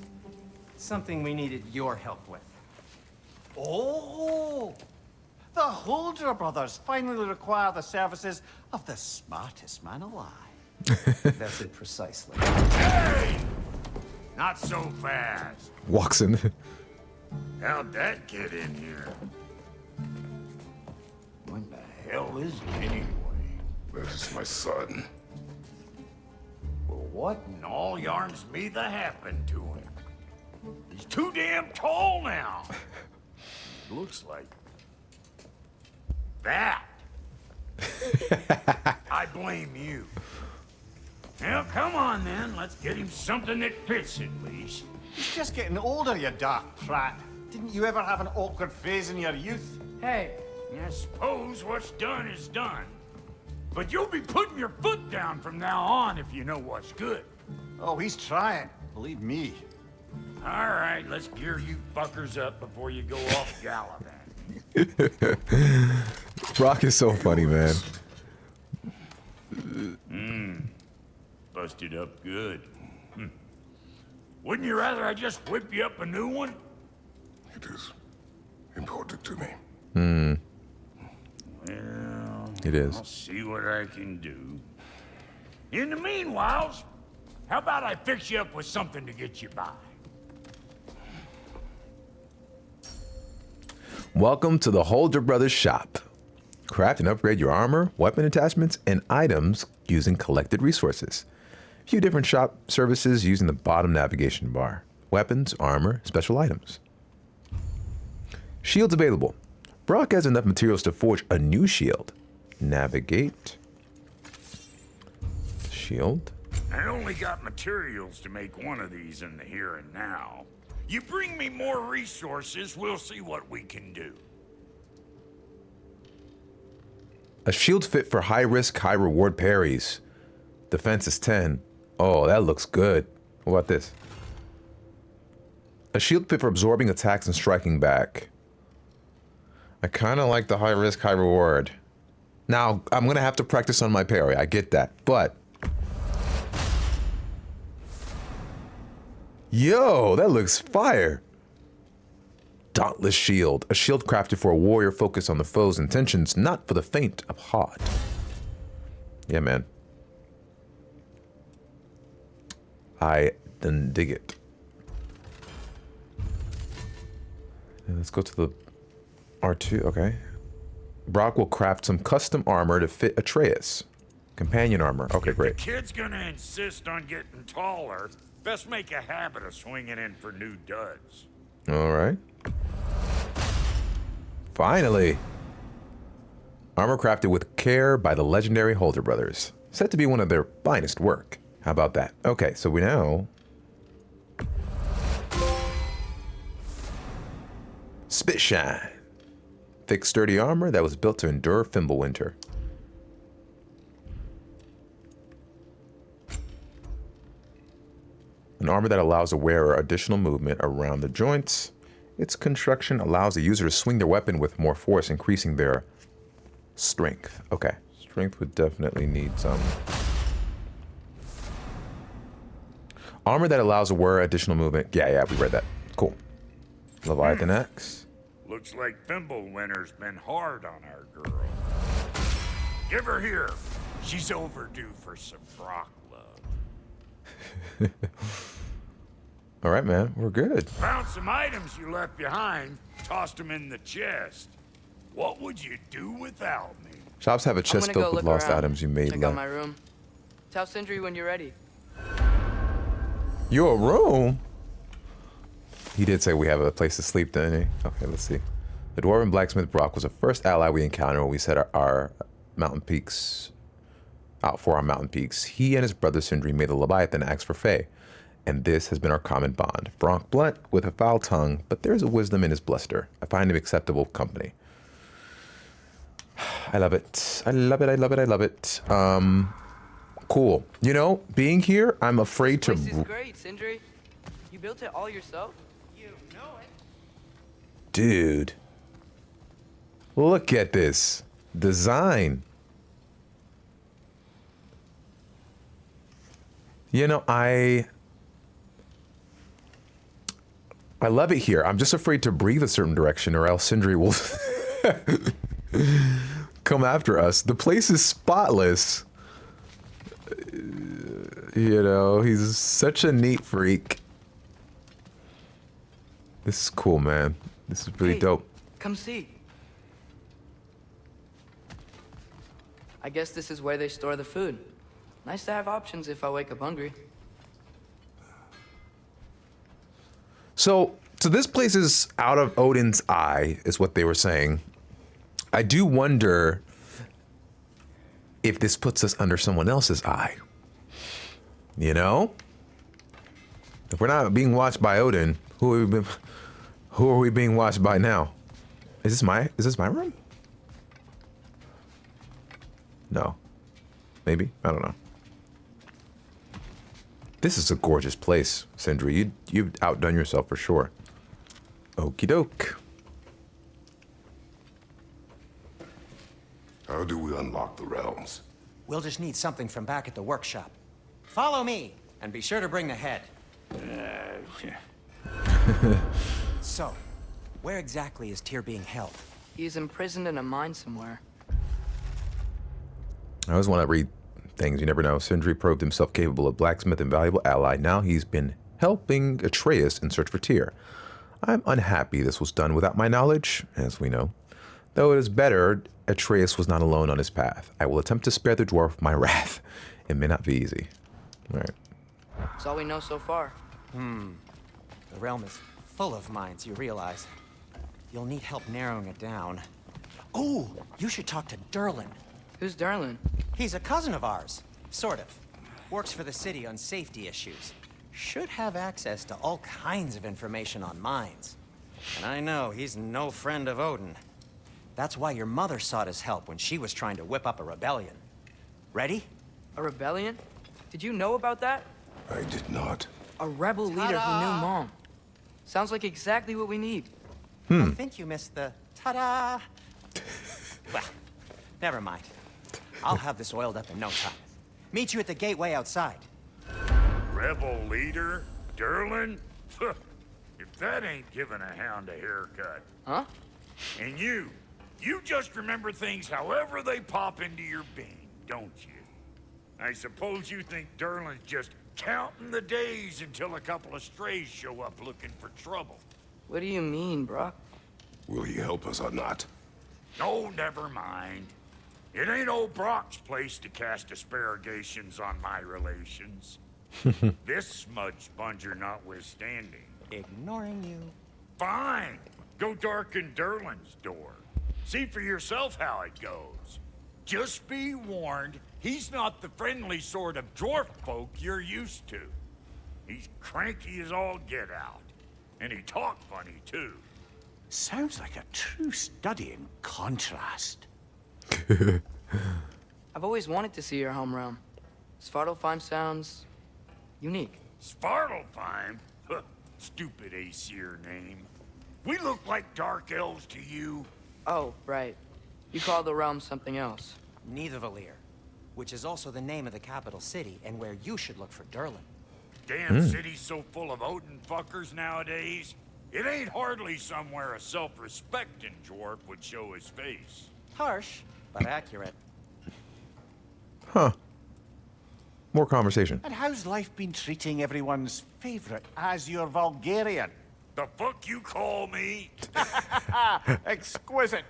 something we needed your help with.
Oh! The Huldra brothers finally require the services of the smartest man alive.
That's it precisely.
Hey! Not so fast.
Walks in.
How'd that get in here? When the hell is he anyway?
That is my son.
Well, what in all yarns me that happened to him? He's too damn tall now. Looks like that. I blame you. Well, come on then. Let's get him something that fits at least.
He's just getting older, you dark prat. Didn't you ever have an awkward phase in your youth?
Hey,
I suppose what's done is done. But you'll be putting your foot down from now on if you know what's good.
Oh, he's trying. Believe me.
All right, let's gear you fuckers up before you go off gallivanting.
Brock is so funny, man.
Busted up good. Wouldn't you rather I just whip you up a new one?
It is important to me.
Well,
It is.
I'll see what I can do. In the meanwhile, how about I fix you up with something to get you by?
Welcome to the Huldra Brothers shop. Craft and upgrade your armor, weapon attachments, and items using collected resources. A few different shop services using the bottom navigation bar. Weapons, armor, special items. Shields available. Brock has enough materials to forge a new shield. Navigate. Shield.
I only got materials to make one of these in the here and now. You bring me more resources, we'll see what we can do.
A shield fit for high risk, high reward parries. Defense is 10. Oh, that looks good. What about this? A shield fit for absorbing attacks and striking back. I kind of like the high risk, high reward. Now, I'm going to have to practice on my parry. I get that. But... yo, that looks fire. Dauntless shield. A shield crafted for a warrior focused on the foe's intentions, not for the faint of heart. Yeah, man. I didn't dig it. And let's go to the R2. Okay. Brock will craft some custom armor to fit Atreus. Companion armor. Okay,
If the
great.
kid's gonna insist on getting taller, best make a habit of swinging in for new duds.
All right. Finally. Armor crafted with care by the legendary Huldra brothers. Said to be one of their finest work. How about that? Okay, so we know... Spitshine. Thick, sturdy armor that was built to endure Fimbulwinter. An armor that allows the wearer additional movement around the joints. Its construction allows the user to swing their weapon with more force, increasing their strength. Okay, strength would definitely need some. Armor that allows the wearer additional movement. Yeah, we read that. Cool. Leviathan Axe.
Looks like Fimbulwinter's been hard on our girl. Give her here. She's overdue for some Brock love.
All right, man, we're good.
Found some items you left behind, tossed them in the chest. What would you do without me?
Shops have a
I'm
chest
gonna
filled
go
with
look
lost
around.
items you made
Check out my room. Tell Sindri when you're ready.
Your room? He did say we have a place to sleep, didn't he? Okay, let's see. The dwarven blacksmith Brock was the first ally we encountered when we set our mountain peaks out for our mountain peaks. He and his brother Sindri made the Leviathan axe for Faye, and this has been our common bond. Brock blunt with a foul tongue, but there is a wisdom in his bluster. I find him acceptable company. I love it. I love it. I love it. I love it. Cool. You know, being here, I'm afraid to.
This is great, Sindri. You built it all yourself?
You know it.
Dude. Look at this design. You know, I love it here. I'm just afraid to breathe a certain direction or else Sindri will come after us. The place is spotless. You know, he's such a neat freak. This is cool, man. This is really dope.
Come see. I guess this is where they store the food. Nice to have options if I wake up hungry.
So this place is out of Odin's eye, is what they were saying. I do wonder if this puts us under someone else's eye. You know? If we're not being watched by Odin, who are we being watched by now? Is this my room? No. Maybe? I don't know. This is a gorgeous place, Sindri. You've outdone yourself for sure. Okie doke.
How do we unlock the realms?
We'll just need something from back at the workshop. Follow me, and be sure to bring the head. So, where exactly is Tyr being held?
He's imprisoned in a mine somewhere.
I always want to read things. You never know. Sindri proved himself capable of blacksmith and valuable ally. Now he's been helping Atreus in search for Tyr. I'm unhappy this was done without my knowledge, as we know. Though it is better, Atreus was not alone on his path. I will attempt to spare the dwarf my wrath. It may not be easy. All right.
That's all we know so far.
The realm is full of mines, you realize. You'll need help narrowing it down. Oh, you should talk to Durlin.
Who's Durlin?
He's a cousin of ours, sort of. Works for the city on safety issues. Should have access to all kinds of information on mines. And I know he's no friend of Odin. That's why your mother sought his help when she was trying to whip up a rebellion. Ready?
A rebellion? Did you know about that?
I did not.
A rebel leader who knew Mom. Sounds like exactly what we need.
I think you missed the ta-da. Well, never mind. I'll have this oiled up in no time. Meet you at the gateway outside.
Rebel leader? Durlin? If that ain't giving a hound a haircut.
Huh?
And you just remember things however they pop into your being, don't you? I suppose you think Durlin's just counting the days until a couple of strays show up looking for trouble.
What do you mean, Brock?
Will he help us or not?
No, never mind. It ain't old Brock's place to cast aspersions on my relations. This smudge sponger notwithstanding.
Ignoring you.
Fine. Go darken Durlin's door. See for yourself how it goes. Just be warned, he's not the friendly sort of dwarf folk you're used to. He's cranky as all get out. And he talk funny, too.
Sounds like a true study in contrast.
I've always wanted to see your home realm. Svartalfheim sounds unique.
Svartalfheim? Huh, stupid Aesir name. We look like dark elves to you.
Oh, right. You call the realm something else.
Nidavellir, which is also the name of the capital city and where you should look for Durlin.
Damn city's so full of Odin fuckers nowadays. It ain't hardly somewhere a self-respecting dwarf would show his face.
Harsh, but accurate.
Huh. More conversation.
And how's life been treating everyone's favorite Azure Vulgarian?
The fuck you call me?
Exquisite.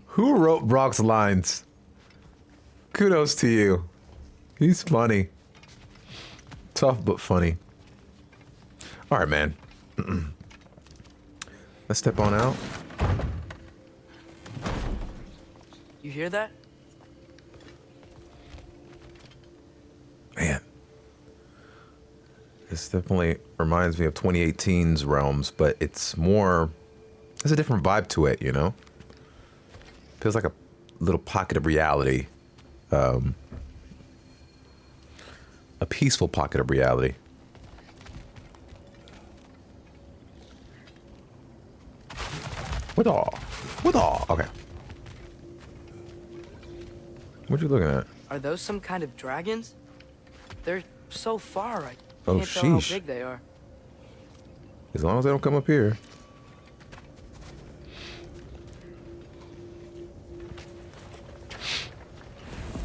Who wrote Brock's lines? Kudos to you. He's funny. Tough but funny. All right, man. Let's step on out.
You hear that?
Man. This definitely reminds me of 2018's Realms, but it's more... There's a different vibe to it, you know? Feels like a little pocket of reality. A peaceful pocket of reality. With all. Okay. What you looking at?
Are those some kind of dragons? They're so far, I
Oh,
can't tell how
sheesh.
big they are.
As long as they don't come up here.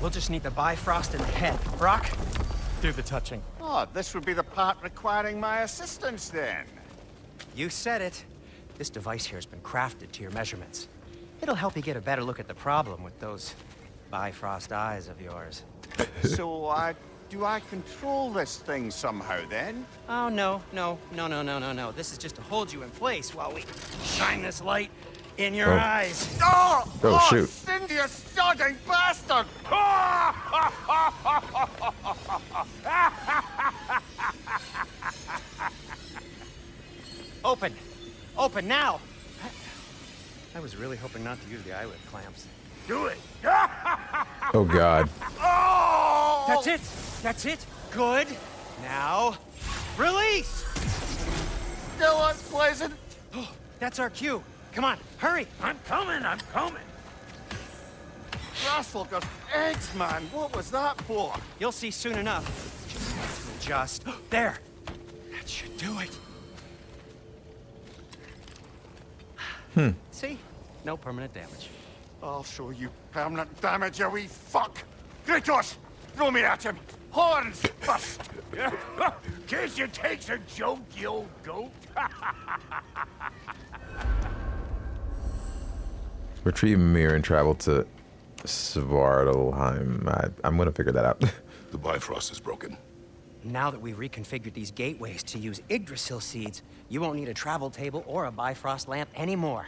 We'll just need the Bifrost in the head. Brock, do the touching.
Oh, this would be the part requiring my assistance then.
You said it. This device here has been crafted to your measurements. It'll help you get a better look at the problem with those Bifrost eyes of yours.
So, do I control this thing somehow then?
Oh, no. This is just to hold you in place while we shine this light in your
Oh.
eyes.
Oh, shoot.
Cindy, you sodding bastard!
Open! Open now! I was really hoping not to use the eyelid clamps.
Do it!
Oh, God.
Oh!
That's it! That's it! Good! Now, release!
Still unpleasant.
Oh, that's our cue. Come on, hurry!
I'm coming, I'm coming!
Russell got eggs, man. What was that for?
You'll see soon enough. Just there. That should do it. See? No permanent damage.
I'll show you permanent damage, you wee fuck. Kratos, throw me at him. Horns first.
Case you takes a joke, you old goat.
Retrieve mirror and travel to Svartalfheim. I'm gonna figure that out.
The Bifrost is broken.
Now that we've reconfigured these gateways to use Yggdrasil seeds, you won't need a travel table or a Bifrost lamp anymore.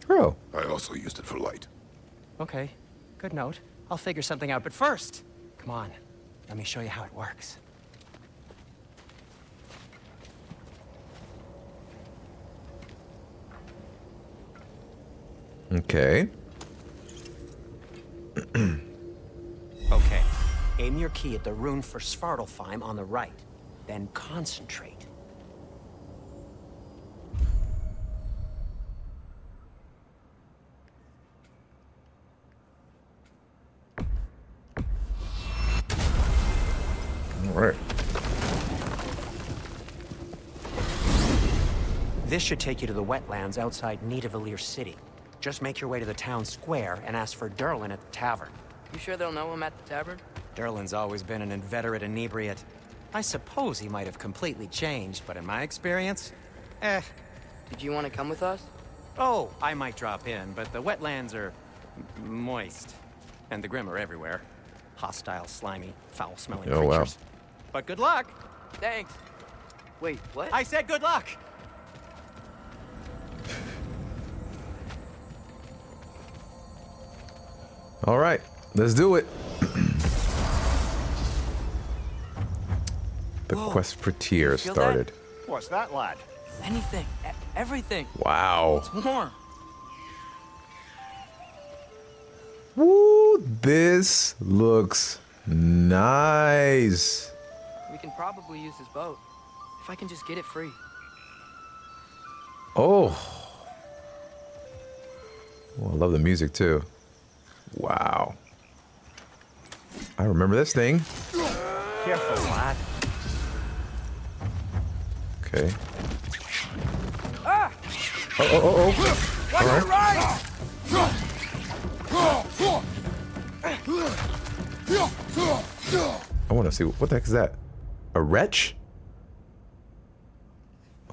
Oh.
I also used it for light.
Okay, good note. I'll figure something out, but first, come on. Let me show you how it works.
Okay.
Okay, aim your key at the rune for Svartalfheim on the right, then concentrate.
All right.
This should take you to the wetlands outside Nidavellir city. Just make your way to the town square and ask for Durlin at the tavern.
You sure they'll know him at the tavern?
Durlin's always been an inveterate inebriate. I suppose he might have completely changed, but in my experience,
Did you want to come with us?
Oh, I might drop in, but the wetlands are moist. And the Grim are everywhere. Hostile, slimy, foul-smelling
Oh, wow.
creatures. But good luck!
Thanks. Wait, what?
I said good luck!
All right. Let's do it. The
Whoa.
quest for tears
Feel that?
started.
What's that, lad?
Anything. Everything.
Wow.
It's warm.
Woo, this looks nice.
We can probably use his boat. If I can just get it free.
Oh. Oh, I love the music too. Wow. I remember this thing.
Careful, lad.
Okay.
Ah!
Oh.
Watch
All
your ride!
I want to see what the heck is that? A wretch?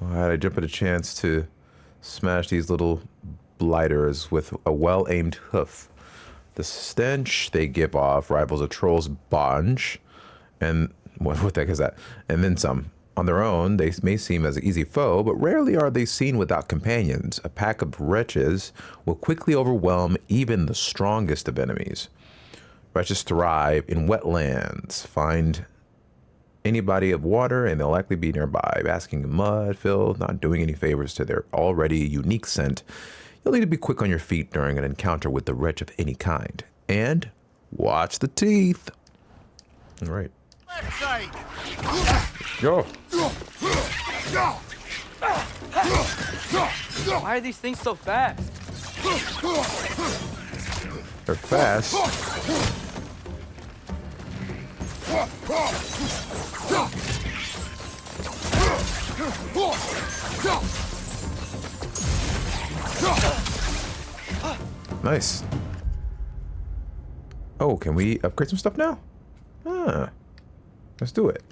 Oh, I had to jump at a chance to smash these little blighters with a well-aimed hoof. The stench they give off rivals a troll's bunch, and what the heck is that? And then some. On their own, they may seem as an easy foe, but rarely are they seen without companions. A pack of wretches will quickly overwhelm even the strongest of enemies. Wretches thrive in wetlands. Find any body of water and they'll likely be nearby, basking in mud, filth, not doing any favors to their already unique scent. You'll need to be quick on your feet during an encounter with the wretch of any kind. And watch the teeth. All right.
Left side.
Go.
Why are these things so fast?
They're fast. Nice. Oh, can we upgrade some stuff now? Ah, let's do it.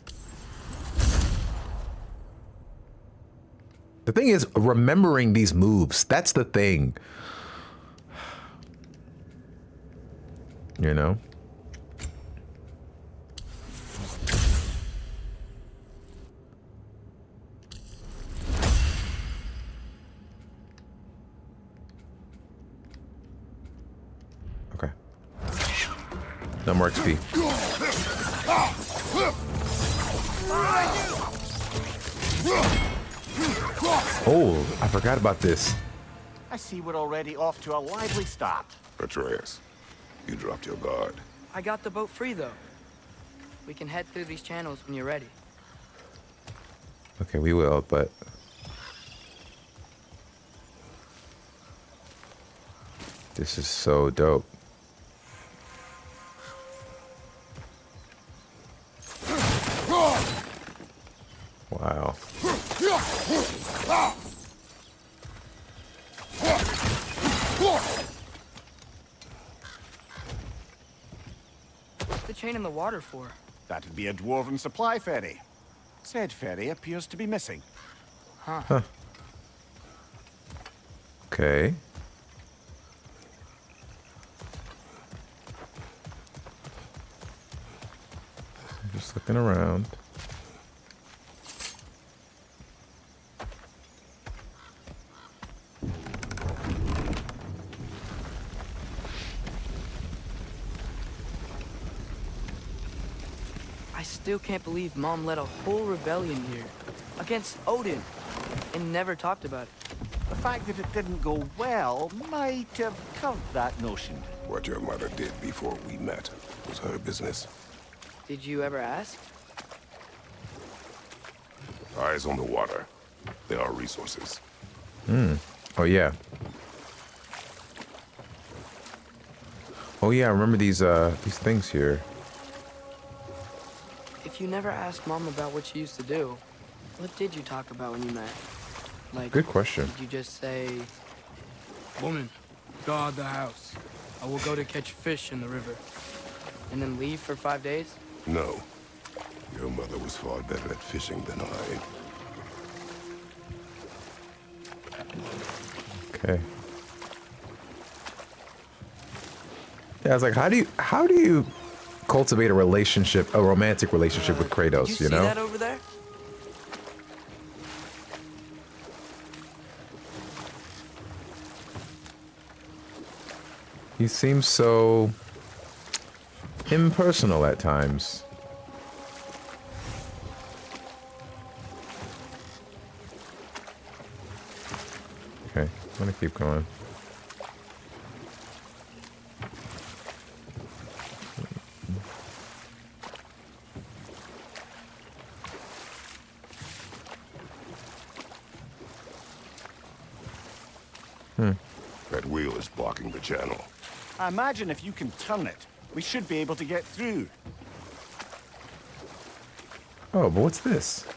The thing is, remembering these moves, that's the thing. You know? Okay. No more XP. Oh, I forgot about this.
I see we're already off to a lively start.
Atreus, you dropped your guard.
I got the boat free, though. We can head through these channels when you're ready.
Okay, we will, but... This is so dope. Wow.
What's the chain in the water for?
That'd be a dwarven supply ferry. Said ferry appears to be missing.
Huh.
Okay. Just looking around.
I still can't believe Mom led a whole rebellion here against Odin and never talked about it.
The fact that it didn't go well might have covered that notion.
What your mother did before we met was her business.
Did you ever ask?
Eyes on the water. There are resources.
Oh, yeah. Oh, yeah, I remember these things here.
If you never asked Mom about what she used to do, what did you talk about when you met? Like,
Good question.
did you just say,
Woman, guard the house. I will go to catch fish in the river.
and then leave for 5 days?
No. Your mother was far better at fishing than I.
Okay. Yeah, I was like, how do you cultivate a relationship, a romantic relationship with Kratos,
Did you
you
see
know?
that over there?
He seems so impersonal at times. Okay, I'm gonna keep going.
That wheel is blocking the channel.
I imagine if you can turn it, we should be able to get through.
Oh, but what's this?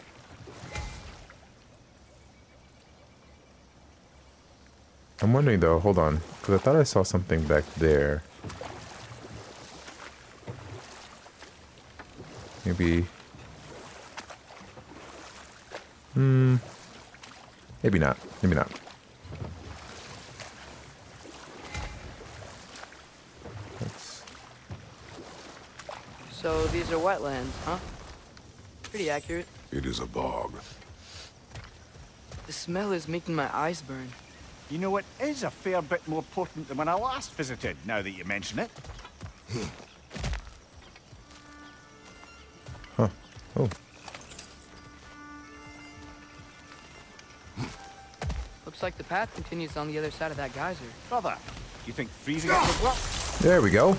I'm wondering though, hold on, because I thought I saw something back there. Maybe... Maybe not. Maybe not. Let's...
So these are wetlands, huh? Pretty accurate.
It is a bog.
The smell is making my eyes burn.
You know, it is a fair bit more potent than when I last visited, now that you mention it.
Huh. Oh.
Looks like the path continues on the other side of that geyser.
Brother, you think freezing it would work?
There we go.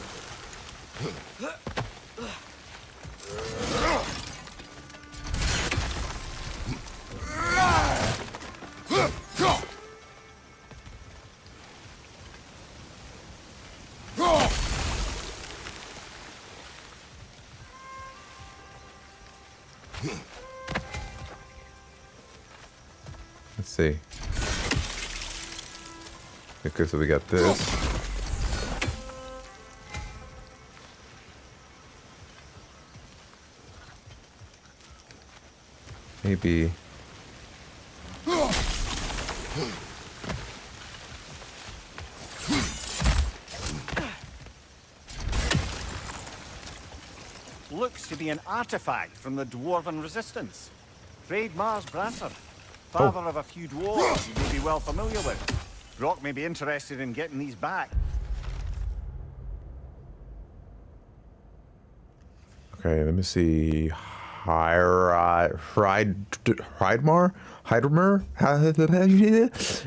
see. Okay, so we got this. Maybe.
Looks to be an artifact from the Dwarven Resistance. Trade Mars Brasser, father of a few dwarves you may be well familiar with. Brock may be interested in getting these back.
Okay, let me see. Hydmer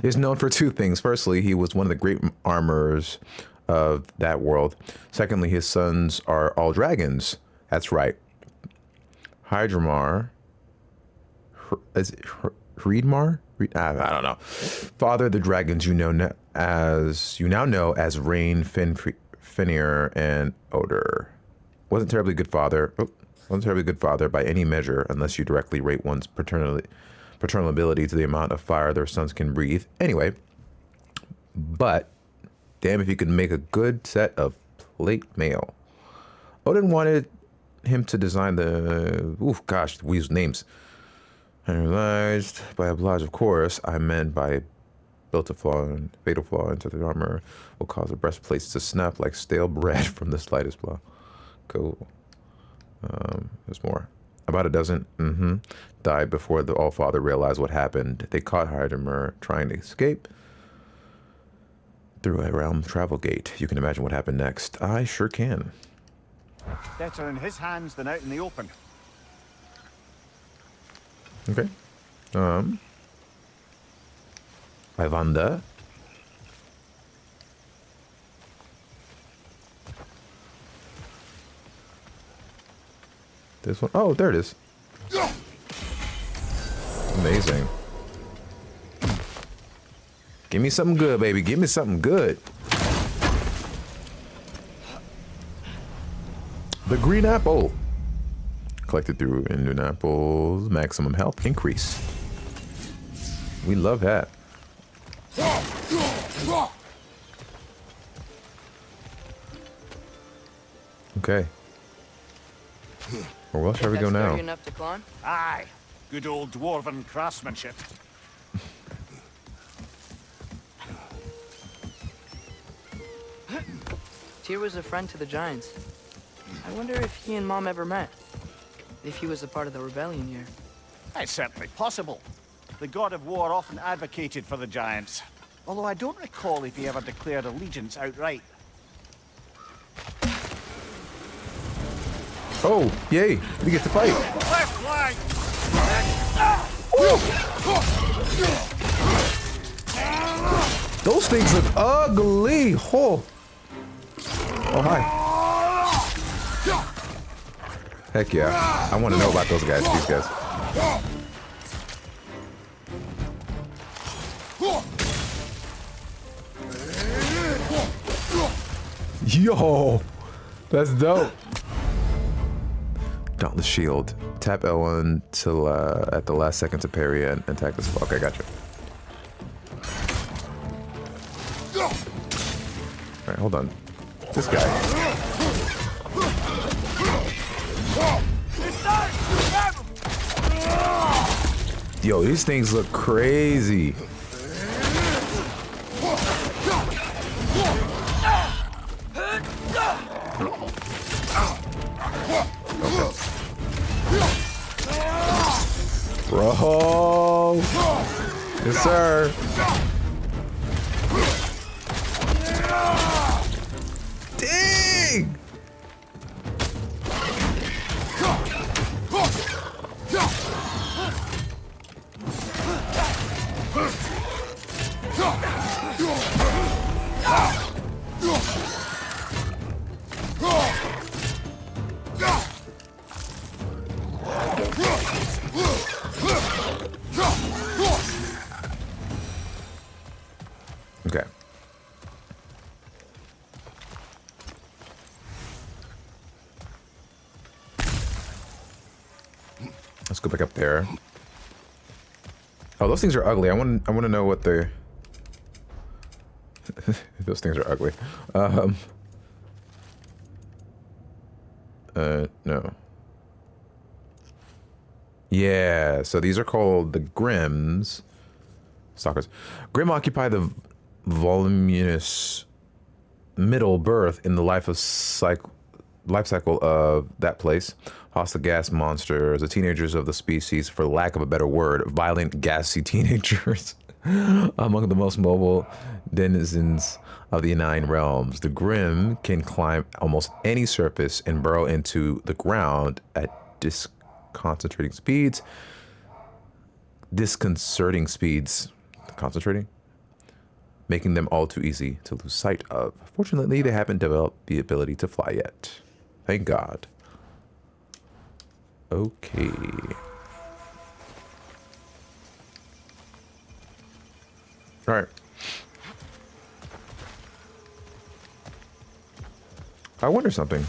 is known for two things. Firstly, he was one of the great armorers of that world. Secondly, his sons are all dragons. That's right. Hydramar. Is it Hreedmar? I don't know. Father of the dragons you now know as Rain, Finir, and Oder. Wasn't terribly good father. Wasn't terribly good father by any measure, unless you directly rate one's paternal ability to the amount of fire their sons can breathe. Anyway, but damn if he could make a good set of plate mail. Odin wanted him to design the we use names. I realized by oblige, of course, I meant by built a flaw and fatal flaw into the armor will cause the breastplates to snap like stale bread from the slightest flaw. Cool. There's more. About a dozen died before the Allfather realized what happened. They caught Hydramur trying to escape through a realm travel gate. You can imagine what happened next. I sure can.
Better in his hands than out in the open.
Okay. Ivanda. This one. Oh, there it is. Amazing. Give me something good, baby. Give me something good. The green apple. Collected through Indian apples. Maximum health increase. We love that. Okay. Where else shall we go now?
Enough to climb?
Aye. Good old dwarven craftsmanship.
Tyr was a friend to the Giants. I wonder if he and Mom ever met. If he was a part of the rebellion here.
It's certainly possible. The god of war often advocated for the Giants. Although I don't recall if he ever declared allegiance outright.
Oh, yay. We get to fight.
Left flank!
Those things look ugly. Oh. Oh, hi. Heck yeah. I want to know about those guys, these guys. Yo, that's dope. Dauntless shield. Tap L1 till at the last second to parry and attack this. Okay, gotcha. All right, hold on. This guy. Yo, these things look crazy. Bro. Yes, sir. Dang. Okay. Let's go back up there. Oh, those things are ugly. I want to know what they're... Those things are ugly. No. Yeah, so these are called the Grims. Stalkers. Grim occupy the voluminous middle berth in the life cycle of that place. Hostile gas monsters, the teenagers of the species, for lack of a better word, violent, gassy teenagers. Among the most mobile denizens of the Nine Realms, the Grim can climb almost any surface and burrow into the ground at disconcerting speeds. Concentrating? Making them all too easy to lose sight of. Fortunately, they haven't developed the ability to fly yet. Thank God. Okay. All right. I wonder something.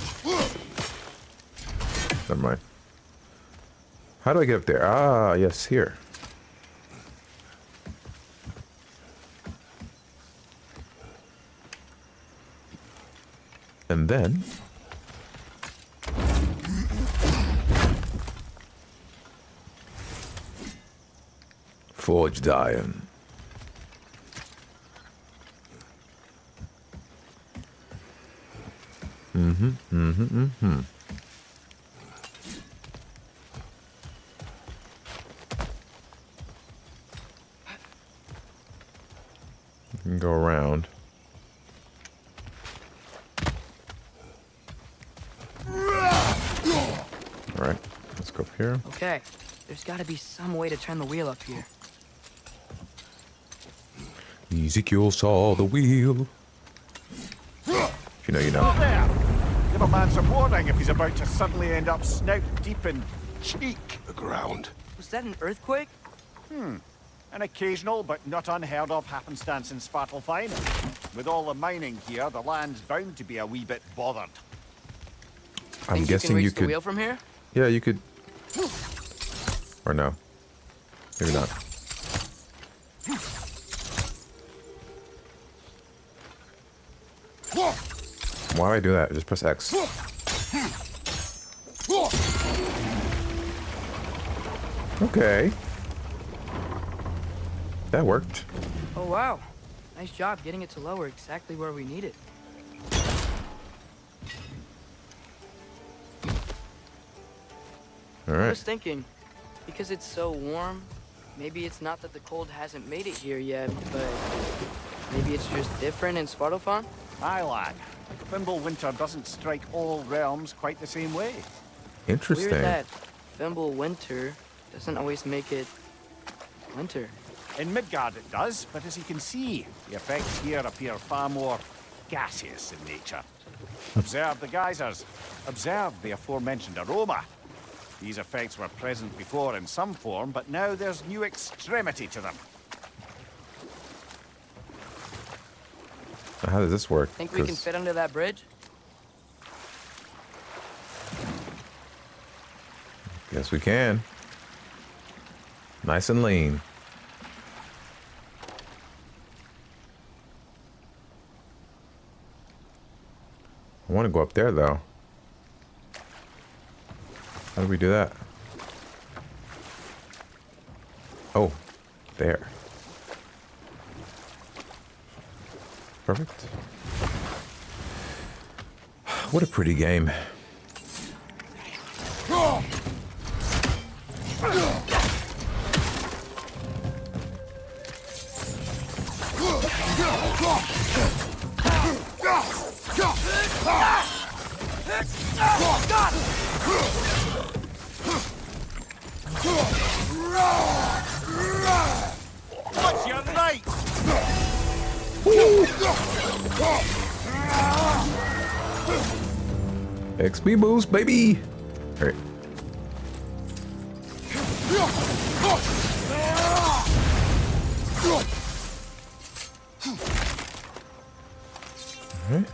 Never mind. How do I get up there? Ah, yes, here. And then... Forged iron. You can go around. All right, let's go up here.
Okay, there's got to be some way to turn the wheel up here.
Ezekiel saw the wheel. If you know, you know.
Up there! Give a man some warning if he's about to suddenly end up snout deep in cheek.
The ground.
Was that an earthquake?
An occasional but not unheard of happenstance in Svartalfheim. With all the mining here, the land's bound to be a wee bit bothered.
I'm
Think
guessing
you
you
can reach the
could.
wheel from here?
Yeah, you could. Or no. Maybe not. Why do I do that? Just press X. Okay. That worked.
Oh, wow. Nice job getting it to lower exactly where we need it.
All
I
right.
was thinking, because it's so warm, maybe it's not that the cold hasn't made it here yet, but maybe it's just different in Svartalfheim?
Aye, lad. Thimble winter doesn't strike all realms quite the same way.
Interesting.
Weird that Thimble winter doesn't always make it winter.
In Midgard it does, but as you can see, the effects here appear far more gaseous in nature. Observe the geysers. Observe the aforementioned aroma. These effects were present before in some form, but now there's new extremity to them.
How does this work?
Think we can fit under that bridge?
Guess we can. Nice and lean. I want to go up there, though. How do we do that? Oh, there. Perfect. What a pretty game.
What's your right?
XP boost, baby! Alright. Alright.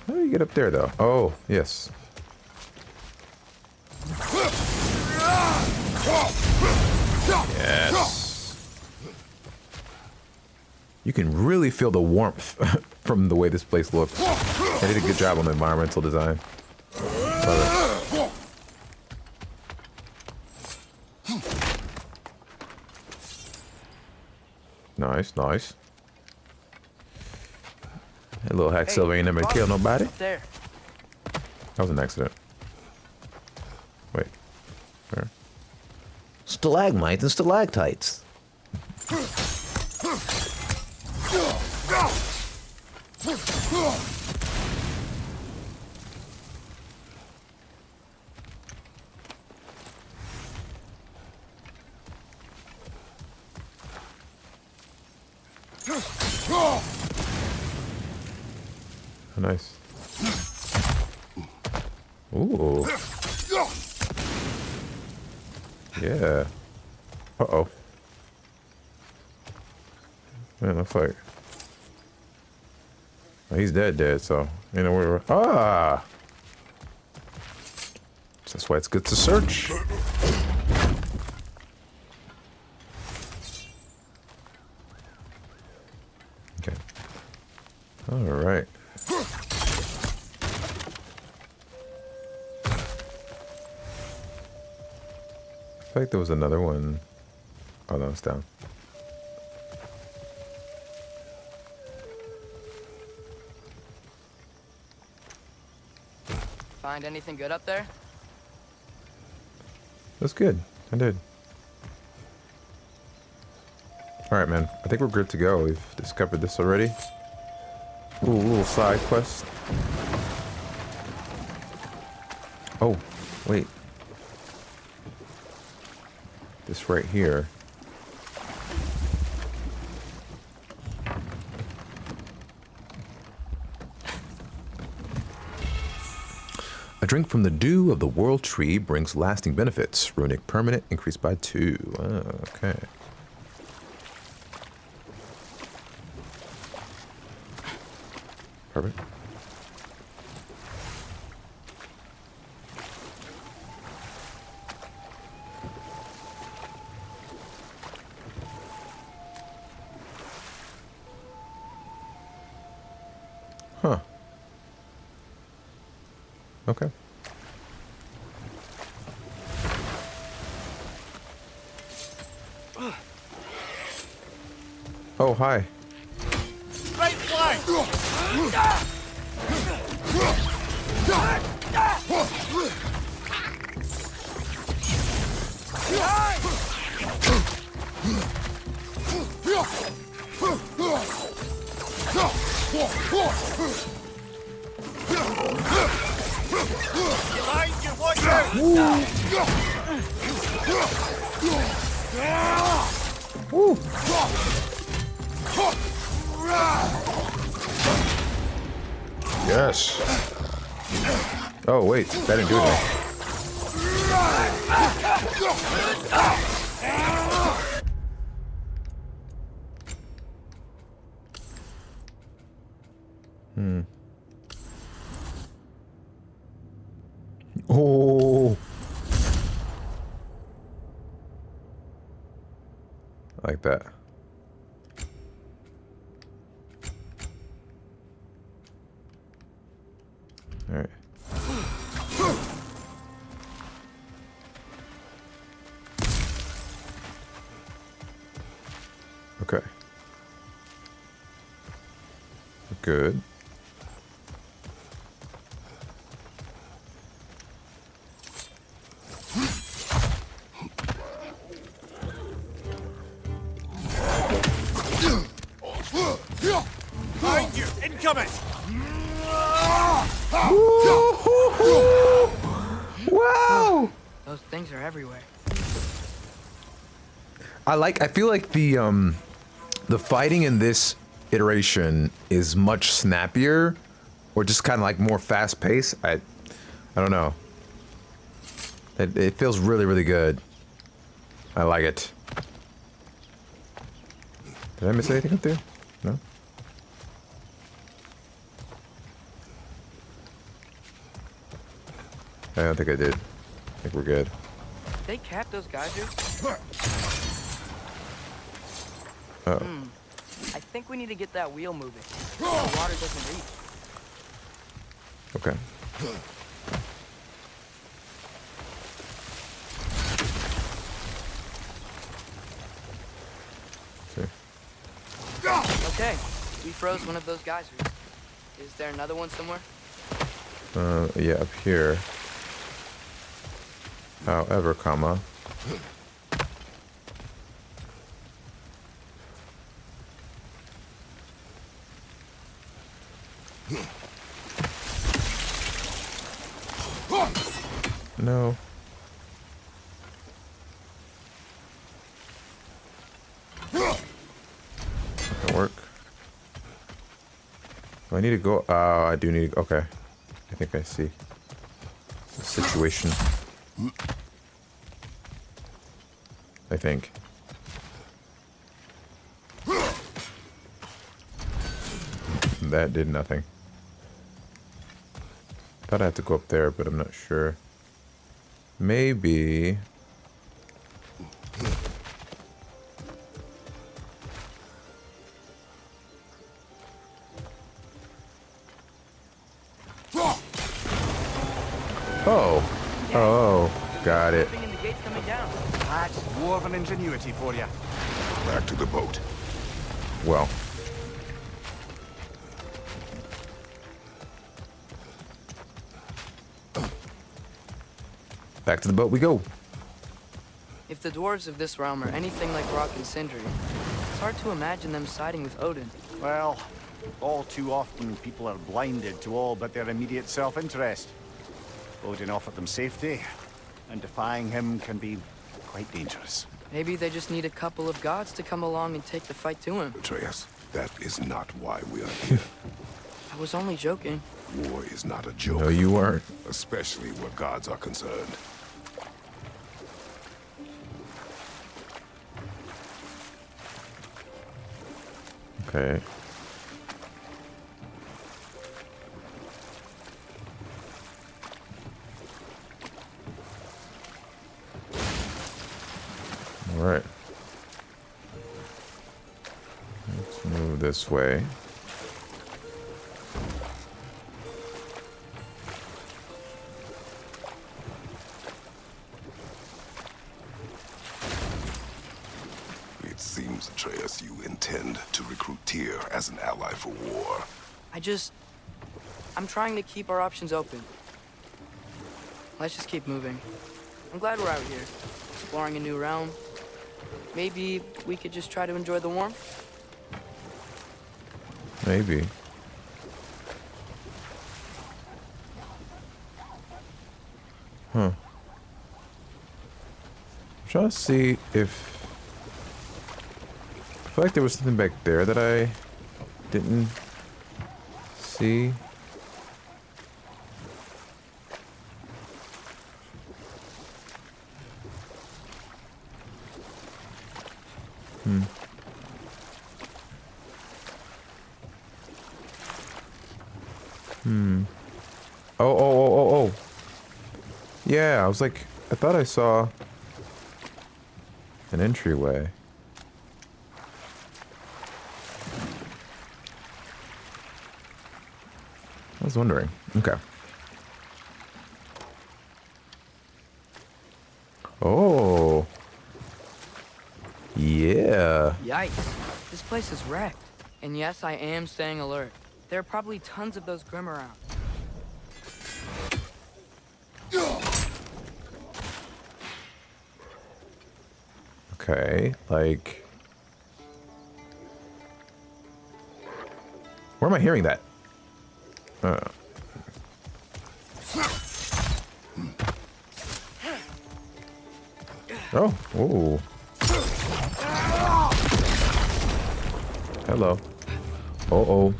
How do you get up there, though? Oh, yes. Yeah. Yes. You can really feel the warmth from the way this place looks. They did a good job on the environmental design. Love it. Nice, nice. That little hack silver ain't never killed nobody.
There.
That was an accident. Wait. Where? Stalagmites and stalactites. Oh, nice. Ooh. Yeah. Uh-oh. Man, no fight. Oh, he's dead, so you know where. Ah. That's why it's good to search. Okay. All right. I feel like there was another one. Oh no, it's down.
Find anything good up there?
That's good. I did. Alright, man. I think we're good to go. We've discovered this already. Ooh, little side quest. Oh, wait. This right here. A drink from the dew of the world tree brings lasting benefits. Runic permanent increased by 2. Oh, okay. Perfect. Huh. Okay. Oh, hi.
Right flank! Behind you, watch out!
Woo. Yes. Oh, wait. That didn't do anything. Oh. I like that. All right. Okay. Good.
Behind you, incoming!
Wow!
Those things are everywhere.
I feel like the fighting in this iteration is much snappier, or just kind of like more fast paced. I don't know. It feels really, really good. I like it. Did I miss anything up there? No? I don't think I did. I think we're good.
Did they cap those geysers?
Oh.
I think we need to get that wheel moving. The water doesn't reach.
Okay.
Okay, we froze one of those geysers. Is there another one somewhere?
Yeah, up here. However, comma. No. Doesn't work. Do I need to go? I do need to. Okay. I think I see the situation. I think. That did nothing. Thought I had to go up there, but I'm not sure. Maybe. Oh. Oh, got it.
And the gate's coming down.
That's dwarven ingenuity for you.
Back to the boat.
Well. Back to the boat we go.
If the dwarves of this realm are anything like Rock and Sindri, it's hard to imagine them siding with Odin.
Well, all too often people are blinded to all but their immediate self-interest. Odin offered them safety, and defying him can be quite dangerous.
Maybe they just need a couple of gods to come along and take the fight to him.
Atreus, that is not why we are here.
I was only joking.
War is not a joke.
No, you weren't.
Especially where gods are concerned.
Okay. All right. Let's move this way.
It seems, Atreus, you intend to recruit Tyr as an ally for war.
I'm trying to keep our options open. Let's just keep moving. I'm glad we're out here, exploring a new realm. Maybe we could just try to enjoy the warmth?
Maybe. Huh. I'm trying to see if... I feel like there was something back there that I didn't see. Oh. Yeah, I was like, I thought I saw an entryway. I was wondering. Okay. Oh. Yeah.
Yikes. This place is wrecked. And yes, I am staying alert. There are probably tons of those Grim around.
Okay, like... Where am I hearing that? Oh, ooh. Hello. Uh-oh.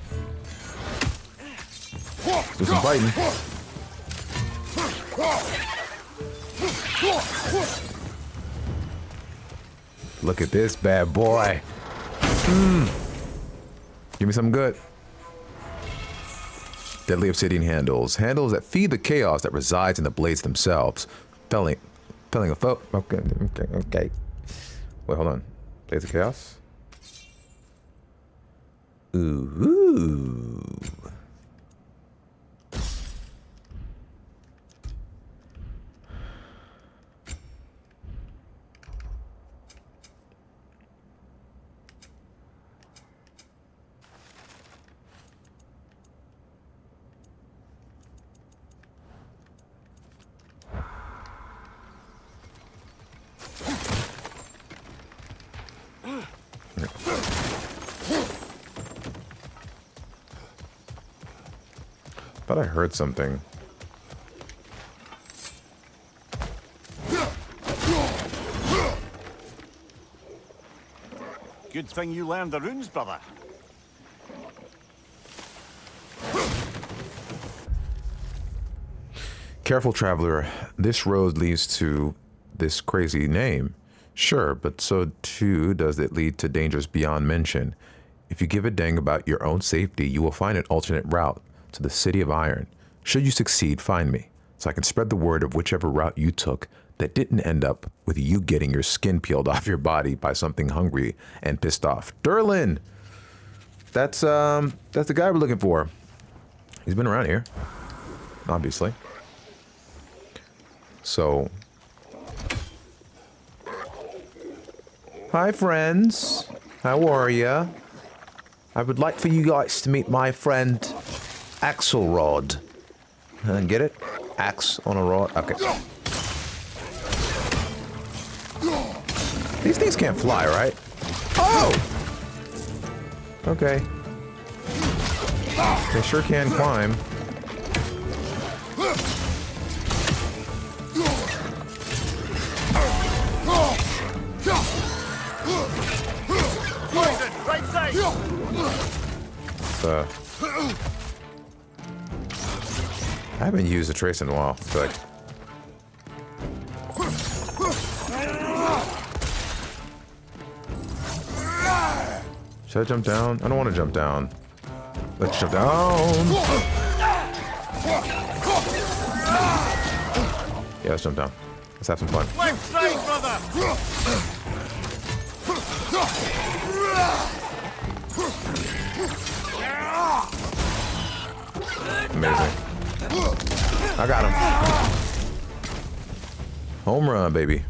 Do some fighting. Look at this bad boy. Give me something good. Deadly obsidian handles. Handles that feed the chaos that resides in the blades themselves. Felling a foe. Okay. Wait, hold on. Blades of chaos? Ooh. Thought I heard something.
Good thing you learned the runes, brother.
Careful, traveler. This road leads to this crazy name. Sure, but so too does it lead to dangers beyond mention. If you give a dang about your own safety, you will find an alternate route to the City of Iron. Should you succeed, find me, so I can spread the word of whichever route you took that didn't end up with you getting your skin peeled off your body by something hungry and pissed off. Durlin! That's the guy we're looking for. He's been around here, obviously. So... Hi, friends. How are ya? I would like for you guys to meet my friend... Axelrod. Get it? Axe on a rod. Okay. These things can't fly, right? Oh! Okay. They sure can climb.
Right side.
I haven't used a trace in a while. I feel like... Should I jump down? I don't want to jump down. Let's jump down. Yeah, let's jump down. Let's have some fun.
Left side, brother.
Amazing. I got him. Home run, baby.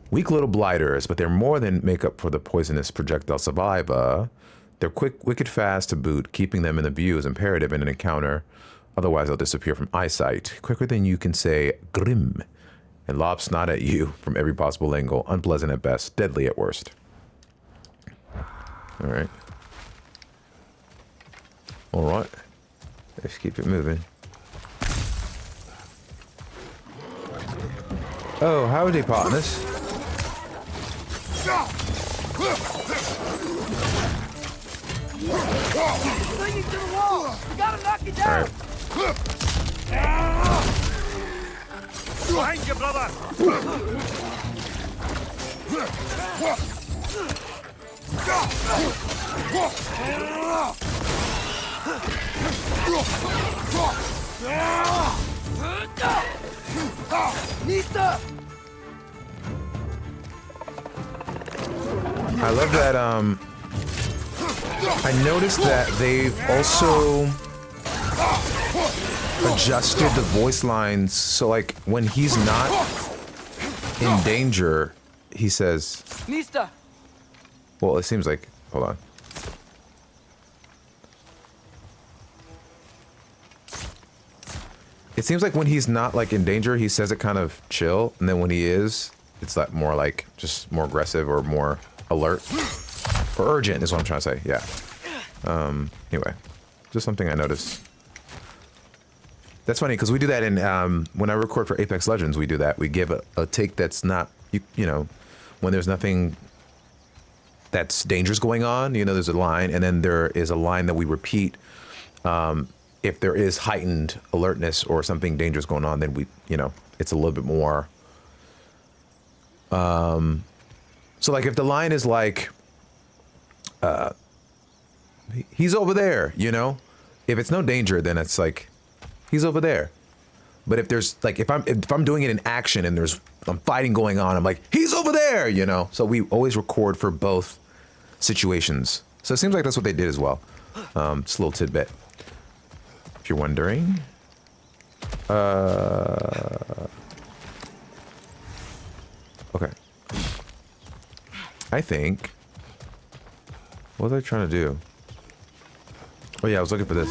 Weak little blighters, but they're more than make up for the poisonous projectile saliva. They're quick, wicked fast to boot. Keeping them in the view is imperative in an encounter. Otherwise, they'll disappear from eyesight quicker than you can say grim, and lob snot at you from every possible angle. Unpleasant at best, deadly at worst. All right. All right. Let's keep it moving. Oh, howdy, partners.
Clinging to the wall! We gotta knock it down!
All right.
Behind you, brother.
I love that, I noticed that they've also adjusted the voice lines, so like when he's not in danger, he says...
Nista!
Well, it seems like... Hold on. It seems like when he's not like in danger, he says it kind of chill, and then when he is, it's like more like just more aggressive or more alert or urgent is what I'm trying to say. Yeah. Anyway, just something I noticed. That's funny because we do that in when I record for Apex Legends. We do that. We give a take that's not you know when there's nothing that's dangerous going on. You know, there's a line, and then there is a line that we repeat. If there is heightened alertness or something dangerous going on, then we, you know, it's a little bit more. So like if the line is like, he's over there, you know, if it's no danger, then it's like, he's over there. But if there's like, if I'm doing it in action and I'm fighting going on, I'm like, he's over there, you know? So we always record for both situations. So it seems like that's what they did as well. Just a little tidbit. If you're wondering. Okay. I think. What was I trying to do? Oh yeah, I was looking for this.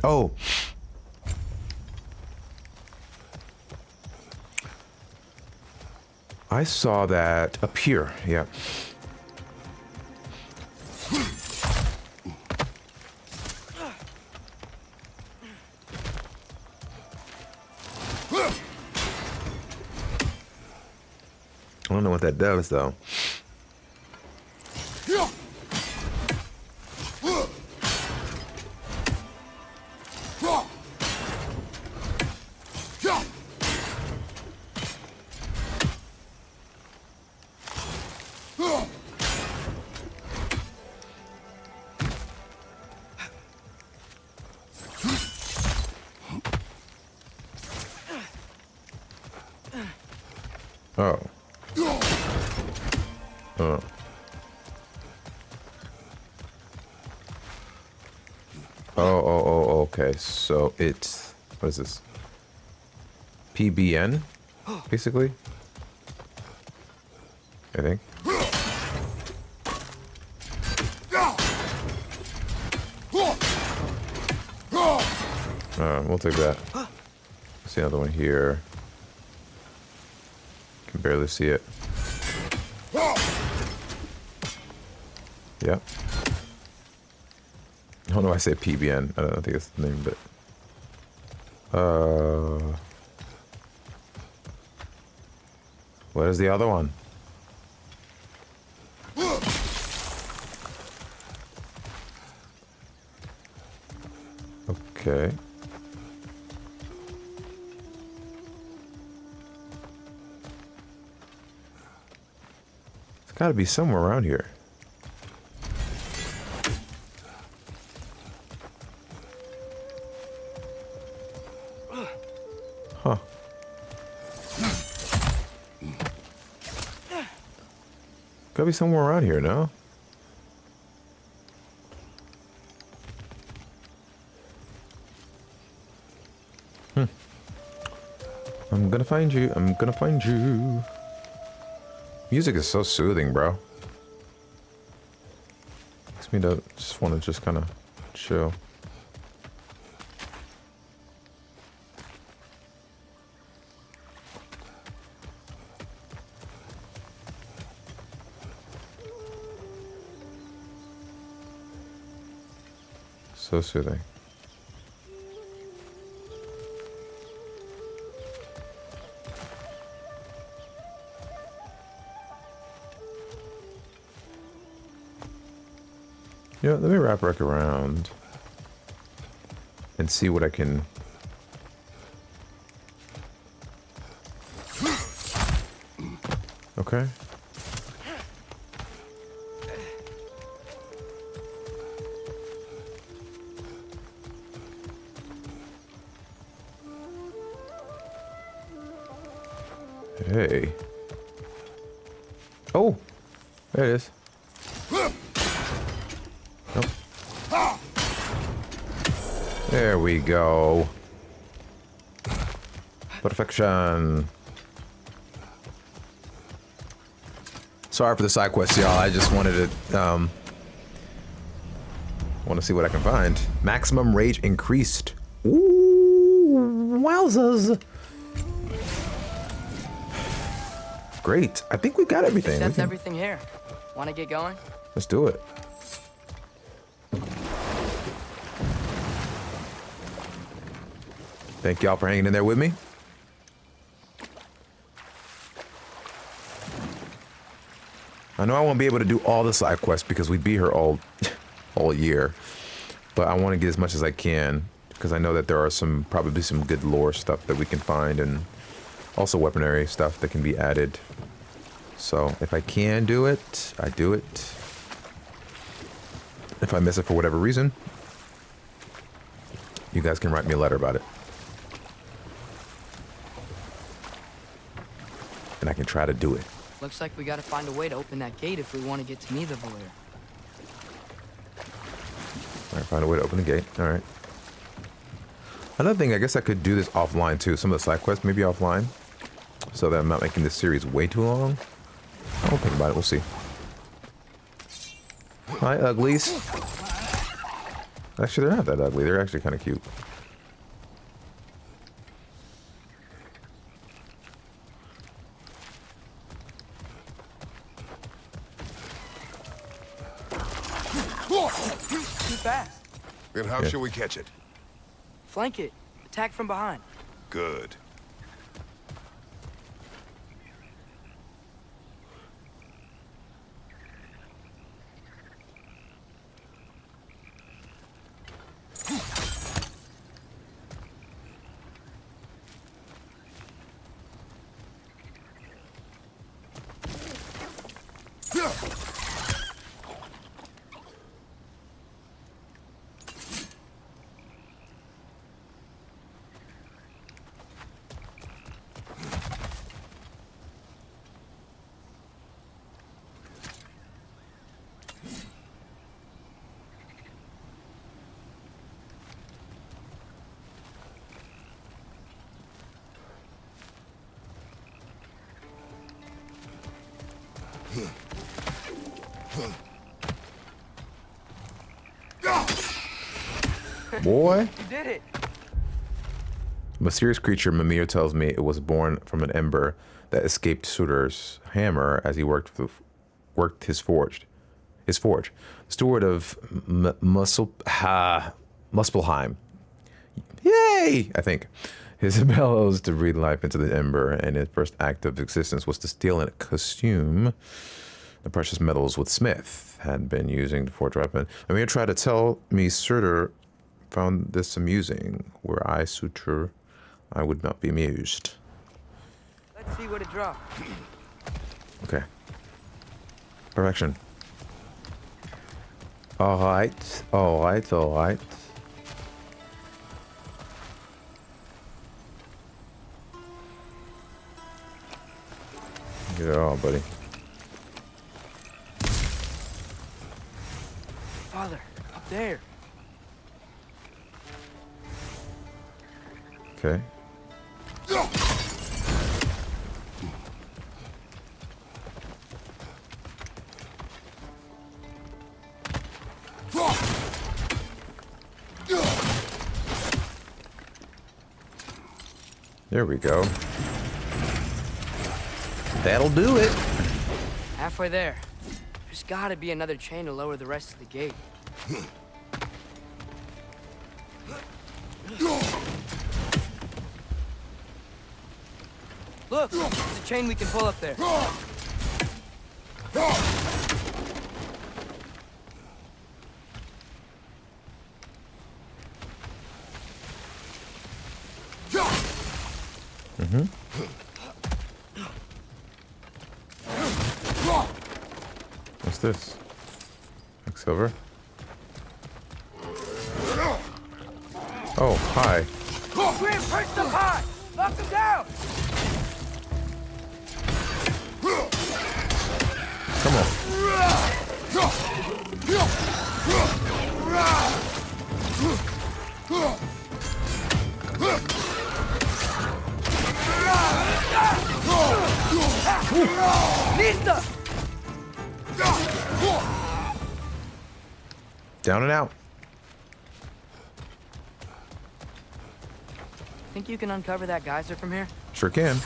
Oh. I saw that up here, yeah. I don't know what that does, though. Oh. Oh. Oh, okay. So it's, what is this? PBN, basically? I think. We'll take that. See another one here. Can barely see it. Yep. I don't know why I say PBN. I don't think it's the name, but where's the other one? Okay. It's got to be somewhere around here. Huh. Gotta be somewhere around here, no? I'm gonna find you. I'm gonna find you. Music is so soothing, bro. Makes me to just want to just kind of chill. So soothing. You know, let me wrap back around and see what I can. Okay. Hey. Oh, there it is. Nope. There we go. Perfection. Sorry for the side quest, y'all. I just wanted to want to see what I can find. Maximum rage increased. Ooh, wowzers. Great. I think we got everything.
That's everything here. Want to get going?
Let's do it. Thank y'all for hanging in there with me. I know I won't be able to do all the side quests because we'd be here all year, but I want to get as much as I can because I know that there are probably some good lore stuff that we can find and also weaponry stuff that can be added. So if I can do it, I do it. If I miss it for whatever reason, you guys can write me a letter about it. And I can try to do it.
Looks like we gotta find a way to open that gate if we want to get to Nidavellir.
All right, find a way to open the gate. All right. Another thing, I guess I could do this offline too. Some of the side quests maybe offline, so that I'm not making this series way too long. I don't think about it. We'll see. Hi, uglies. Actually, they're not that ugly. They're actually kind of cute.
Too fast.
Then how
Yeah.
shall we catch it?
Flank it. Attack from behind.
Good.
Boy.
You did it.
A mysterious creature, Mimir tells me it was born from an ember that escaped Surtur's hammer as he worked his forge. The steward of Muspelheim. Yay! I think. His bellows to breathe life into the ember, and his first act of existence was to steal and consume the precious metals with Smith had been using to forge a weapon. Mimir tried to tell me Surtur found this amusing. Were I Surtur, I would not be amused.
Let's see what it dropped.
Okay. Perfection. Alright. Get it all, buddy.
Father, up there.
Okay. There we go. That'll do it.
Halfway there. There's gotta be another chain to lower the rest of the gate. Look, there's a chain we can pull up there.
What's this? Quicksilver? Oh, hi.
Grim, perch them high! Knock them down!
Come on.
Nista!
Down and out.
Think you can uncover that geyser from here?
Sure can.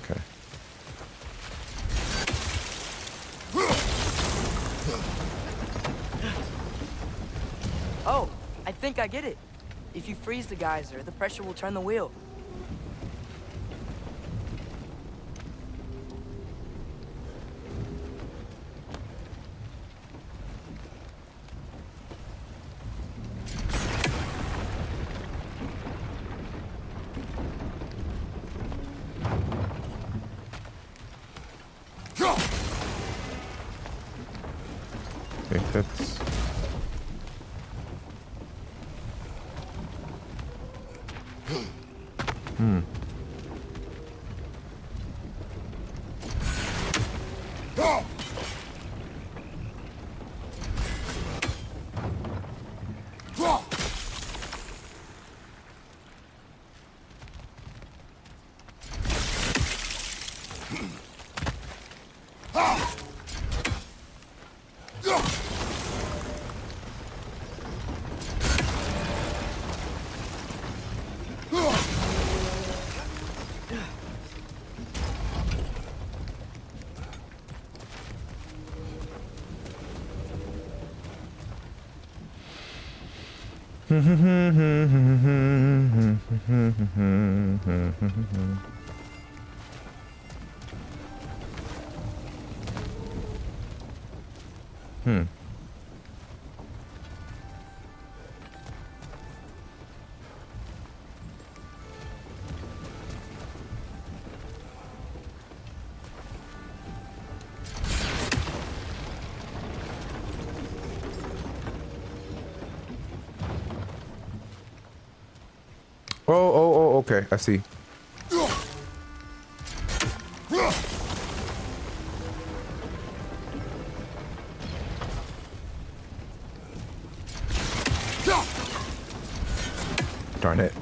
Okay.
Oh, I think I get it. If you freeze the geyser, the pressure will turn the wheel.
fits. Oh, okay, I see. Darn it.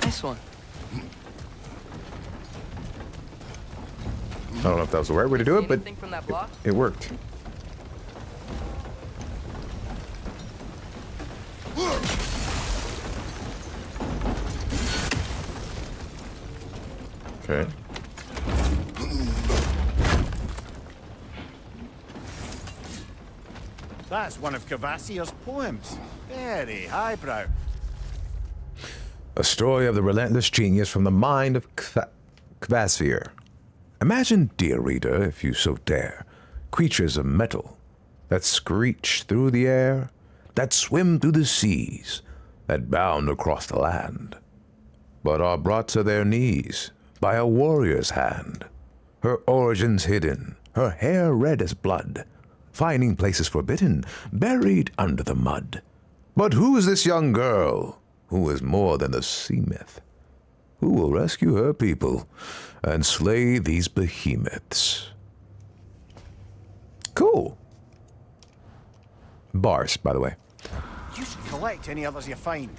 Nice one.
I don't know if that was the right way to do it, but
Anything from that block?
it worked. Okay.
That's one of Kvasir's poems. Very highbrow.
A story of the relentless genius from the mind of Kvasir. Imagine, dear reader, if you so dare, creatures of metal that screech through the air, that swim through the seas, that bound across the land, but are brought to their knees by a warrior's hand. Her origins hidden, her hair red as blood, finding places forbidden, buried under the mud. But who is this young girl who is more than a sea myth? Who will rescue her people and slay these behemoths? Cool. Bars, by the way.
You should collect any others you find.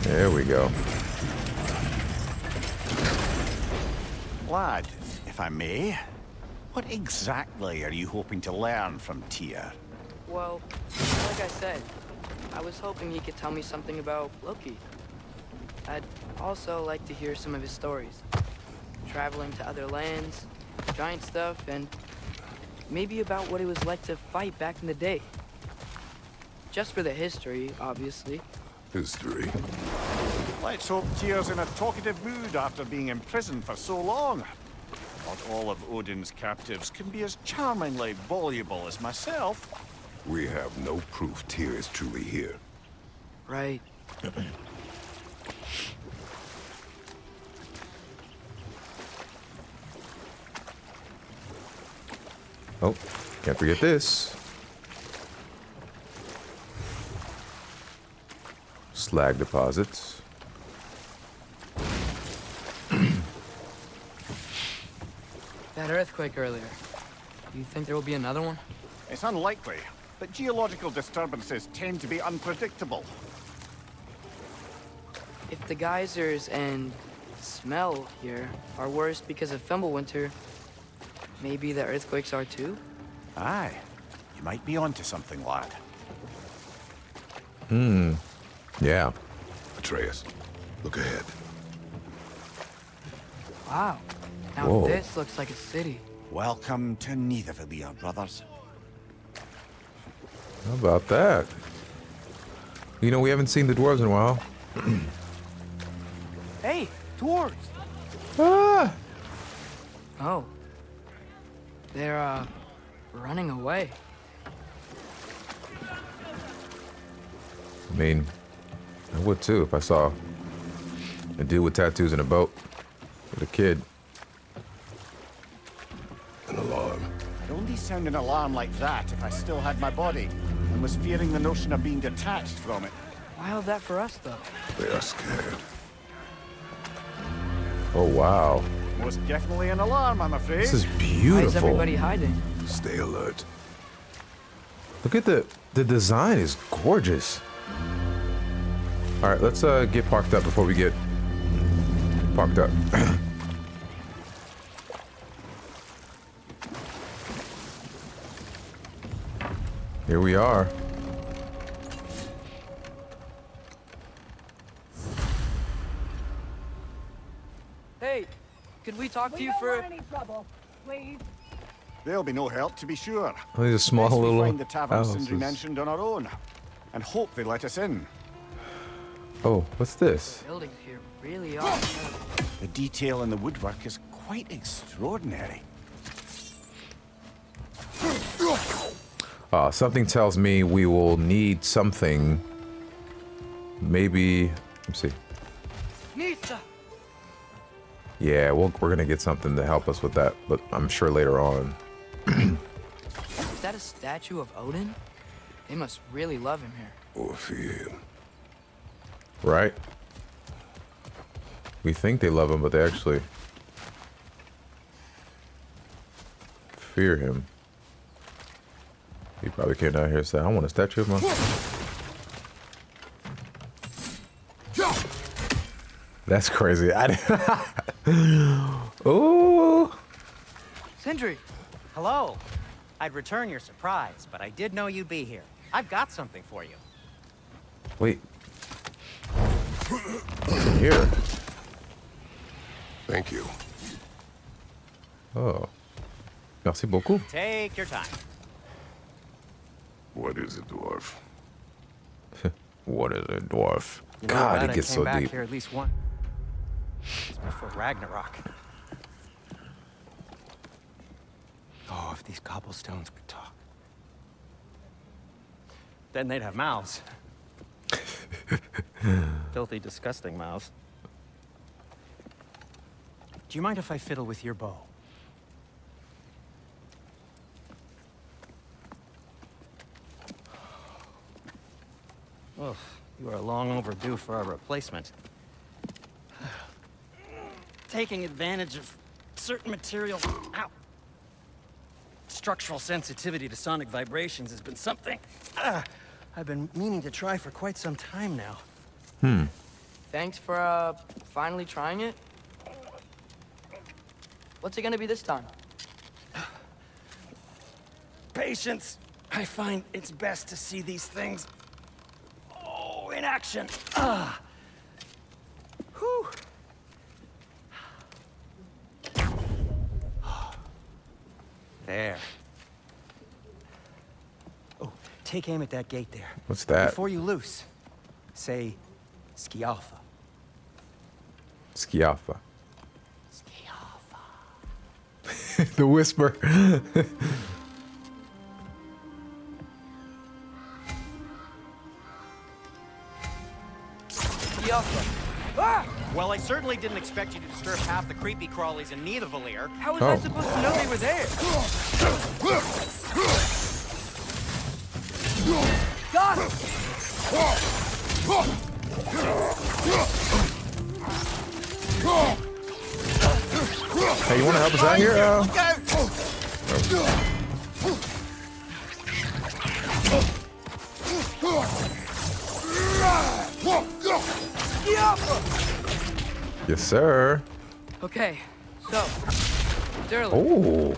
There we go.
Lad, if I may, what exactly are you hoping to learn from Tyr?
Well, like I said, I was hoping he could tell me something about Loki. I'd also like to hear some of his stories. Traveling to other lands, giant stuff, and maybe about what it was like to fight back in the day. Just for the history, obviously.
History.
Let's hope Tyr's in a talkative mood after being imprisoned for so long. Not all of Odin's captives can be as charmingly voluble as myself.
We have no proof Tyr is truly here.
Right.
Oh, can't forget this. Slag deposits.
That earthquake earlier. Do you think there will be another one?
It's unlikely, but geological disturbances tend to be unpredictable.
If the geysers and smell here are worse because of Fimbulwinter, maybe the earthquakes are too?
Aye, you might be onto something, lad.
Yeah.
Atreus, look ahead.
Wow. Now
Whoa.
this looks like a city.
Welcome to Nidavellir, brothers.
How about that? You know, we haven't seen the dwarves in a while.
Hey, dwarves!
Ah!
know. They're, running away.
I mean, I would too if I saw a dude with tattoos in a boat with a kid.
An alarm.
I'd only sound an alarm like that if I still had my body and was fearing the notion of being detached from it.
Why all that for us, though?
They are scared.
Oh wow,
Most definitely an alarm, I'm afraid.
this is
Why is
beautiful.
everybody hiding?
Stay alert.
Look at the design is gorgeous. All right, let's get parked up before we get parked up. Here we are.
Hey, could we talk to you
don't
for...
want any trouble, please.
There'll be no help, to be sure.
Oh, these are small
Best we
little
find the tavern
houses.
Sindri mentioned on our own, and hope they let us in.
Oh, what's this?
Buildings here really are.
The detail in the woodwork is quite extraordinary.
Something tells me we will need something. Maybe, let me see.
Nisa!
Yeah, we're gonna get something to help us with that, but I'm sure later on.
Is that a statue of Odin? They must really love him here.
Or fear him.
Right? We think they love him, but they actually fear him. He probably came down here and said, I want a statue of my... That's crazy. Oh!
Sindri!
Hello. I'd return your surprise, but I did know you'd be here. I've got something for you.
Wait. Here.
Thank you.
Oh. Merci beaucoup.
Take your time.
What is it, dwarf?
What is a dwarf?
You know,
God,
glad
it gets
I
so
came back
deep.
here at least once. It's before Ragnarok. Oh, if these cobblestones could talk. Then they'd have mouths. Filthy, disgusting mouths. Do you mind if I fiddle with your bow? Oh, you are long overdue for a replacement. Taking advantage of certain materials. Ow. Structural sensitivity to sonic vibrations has been something I've been meaning to try for quite some time now.
Thanks for, finally trying it. What's it gonna be this time?
Patience. I find it's best to see these things in action. Whew. There. Oh, take aim at that gate there.
What's that?
Before you loose, say Skialfa.
Skialfa.
Skialfa.
The whisper.
Well, I certainly didn't expect you to disturb half the creepy crawlies in Nidavellir.
How was I supposed to know they were there? Got him!
Hey, you want to help us out here? Yes, sir.
Okay, so, Durlin,
Oh,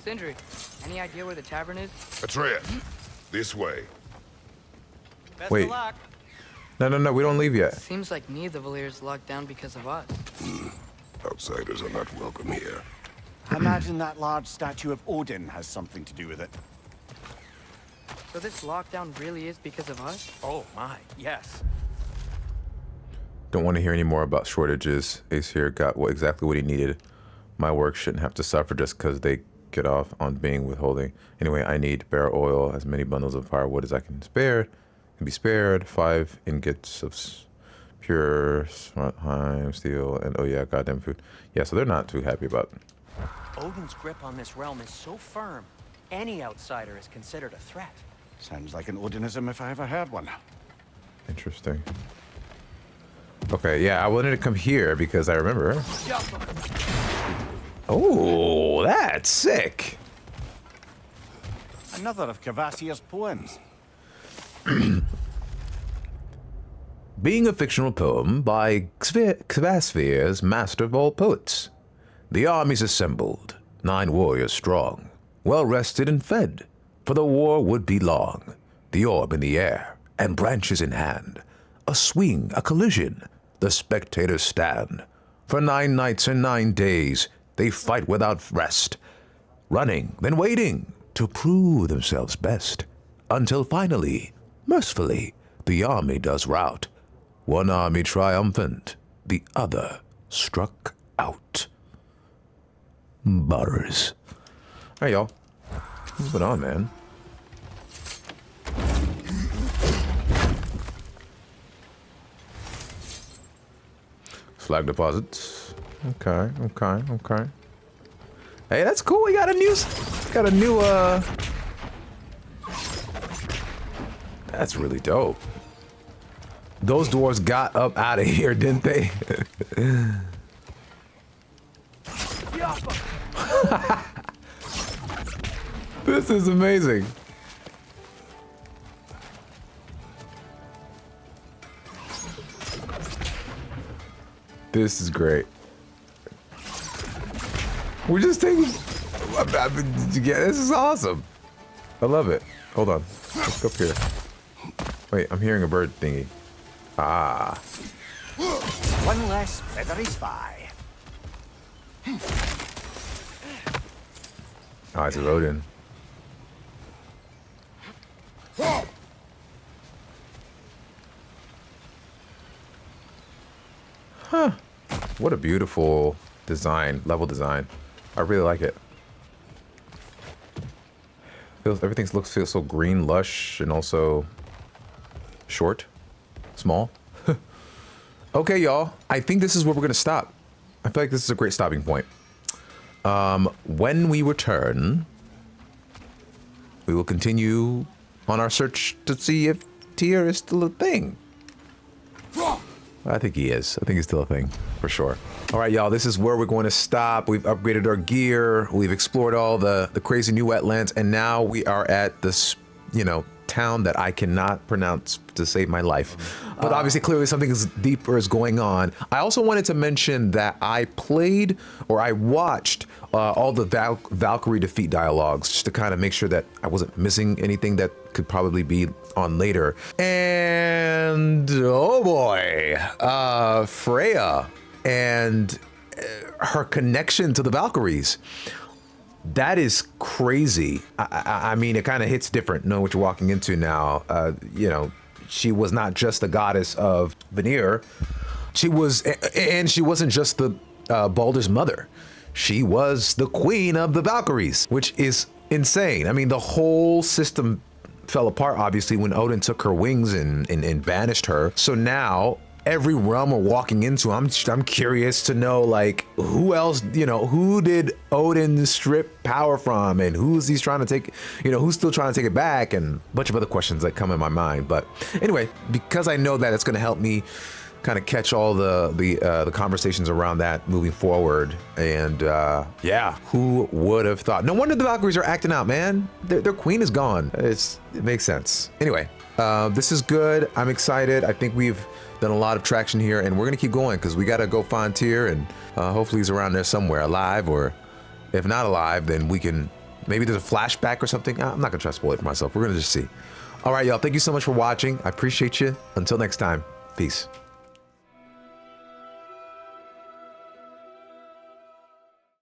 Sindri, any idea where the tavern is?
Atreus, this way.
Best
Wait.
of luck.
no, we don't leave yet.
Seems like Nidavellir is locked down because of us.
Outsiders are not welcome here.
I imagine that large statue of Odin has something to do with it.
So this lockdown really is because of us?
Oh my, yes.
Don't want to hear any more about shortages. Ace here got exactly what he needed. My work shouldn't have to suffer just because they get off on being withholding. Anyway, I need barrel oil, as many bundles of firewood as I can be spared. 5 ingots of pure Svartalfheim steel, and oh yeah, goddamn food. Yeah, so they're not too happy about it.
Odin's grip on this realm is so firm, any outsider is considered a threat.
Sounds like an Odinism if I ever heard one.
Interesting. Okay, yeah, I wanted to come here because I remember. Oh, that's sick.
Another of Kvasir's poems.
Being a fictional poem by Kvasir's master of all poets. The armies assembled, 9 warriors strong, well rested and fed, for the war would be long. The orb in the air, and branches in hand, a swing, a collision, the spectators stand. For 9 nights and 9 days, they fight without rest, running, then waiting, to prove themselves best, until finally, mercifully, the army does rout. One army triumphant, the other struck out. Butters. All right, y'all. Moving on, man. Flag deposits. Okay. Hey, that's cool. We got a new. That's really dope. Those dwarves got up out of here, didn't they? This is amazing. This is great. We're just taking. Yeah, this is awesome. I love it. Hold on. Let's go up here. Wait, I'm hearing a bird thingy. Ah.
One less feathery spy.
Eyes of Odin. Huh. What a beautiful design, level design. I really like it. Everything feels so green, lush, and also short, small. Okay, y'all. I think this is where we're gonna stop. I feel like this is a great stopping point. When we return, we will continue on our search to see if Tyr is still a thing. I think he is. I think he's still a thing, for sure. All right, y'all, this is where we're going to stop. We've upgraded our gear. We've explored all the crazy new wetlands, and now we are at this, town that I cannot pronounce to save my life. But obviously, clearly something deeper is going on. I also wanted to mention that I watched all the Valkyrie defeat dialogues just to kind of make sure that I wasn't missing anything that could probably be on later. And oh boy, Freya and her connection to the Valkyries. That is crazy. I mean, it kind of hits different knowing what you're walking into now. She was not just the goddess of Vanir. She wasn't just the Baldur's mother. She was the queen of the Valkyries, which is insane. I mean, the whole system fell apart, obviously, when Odin took her wings and banished her. So now, every realm we're walking into, I'm curious to know, like, who else, who did Odin strip power from, and who's trying to take, who's still trying to take it back, and a bunch of other questions that come in my mind. But anyway, because I know that it's going to help me kind of catch all the conversations around that moving forward. And yeah, who would have thought? No wonder the Valkyries are acting out, man. Their queen is gone. It makes sense. Anyway, this is good. I'm excited. I think we've done a lot of traction here, and we're gonna keep going because we gotta go find Tyr, and hopefully he's around there somewhere alive, or if not alive, then we can, maybe there's a flashback or something. I'm not gonna try to spoil it for myself. We're gonna just see. All right, y'all, thank you so much for watching. I appreciate you. Until next time, peace.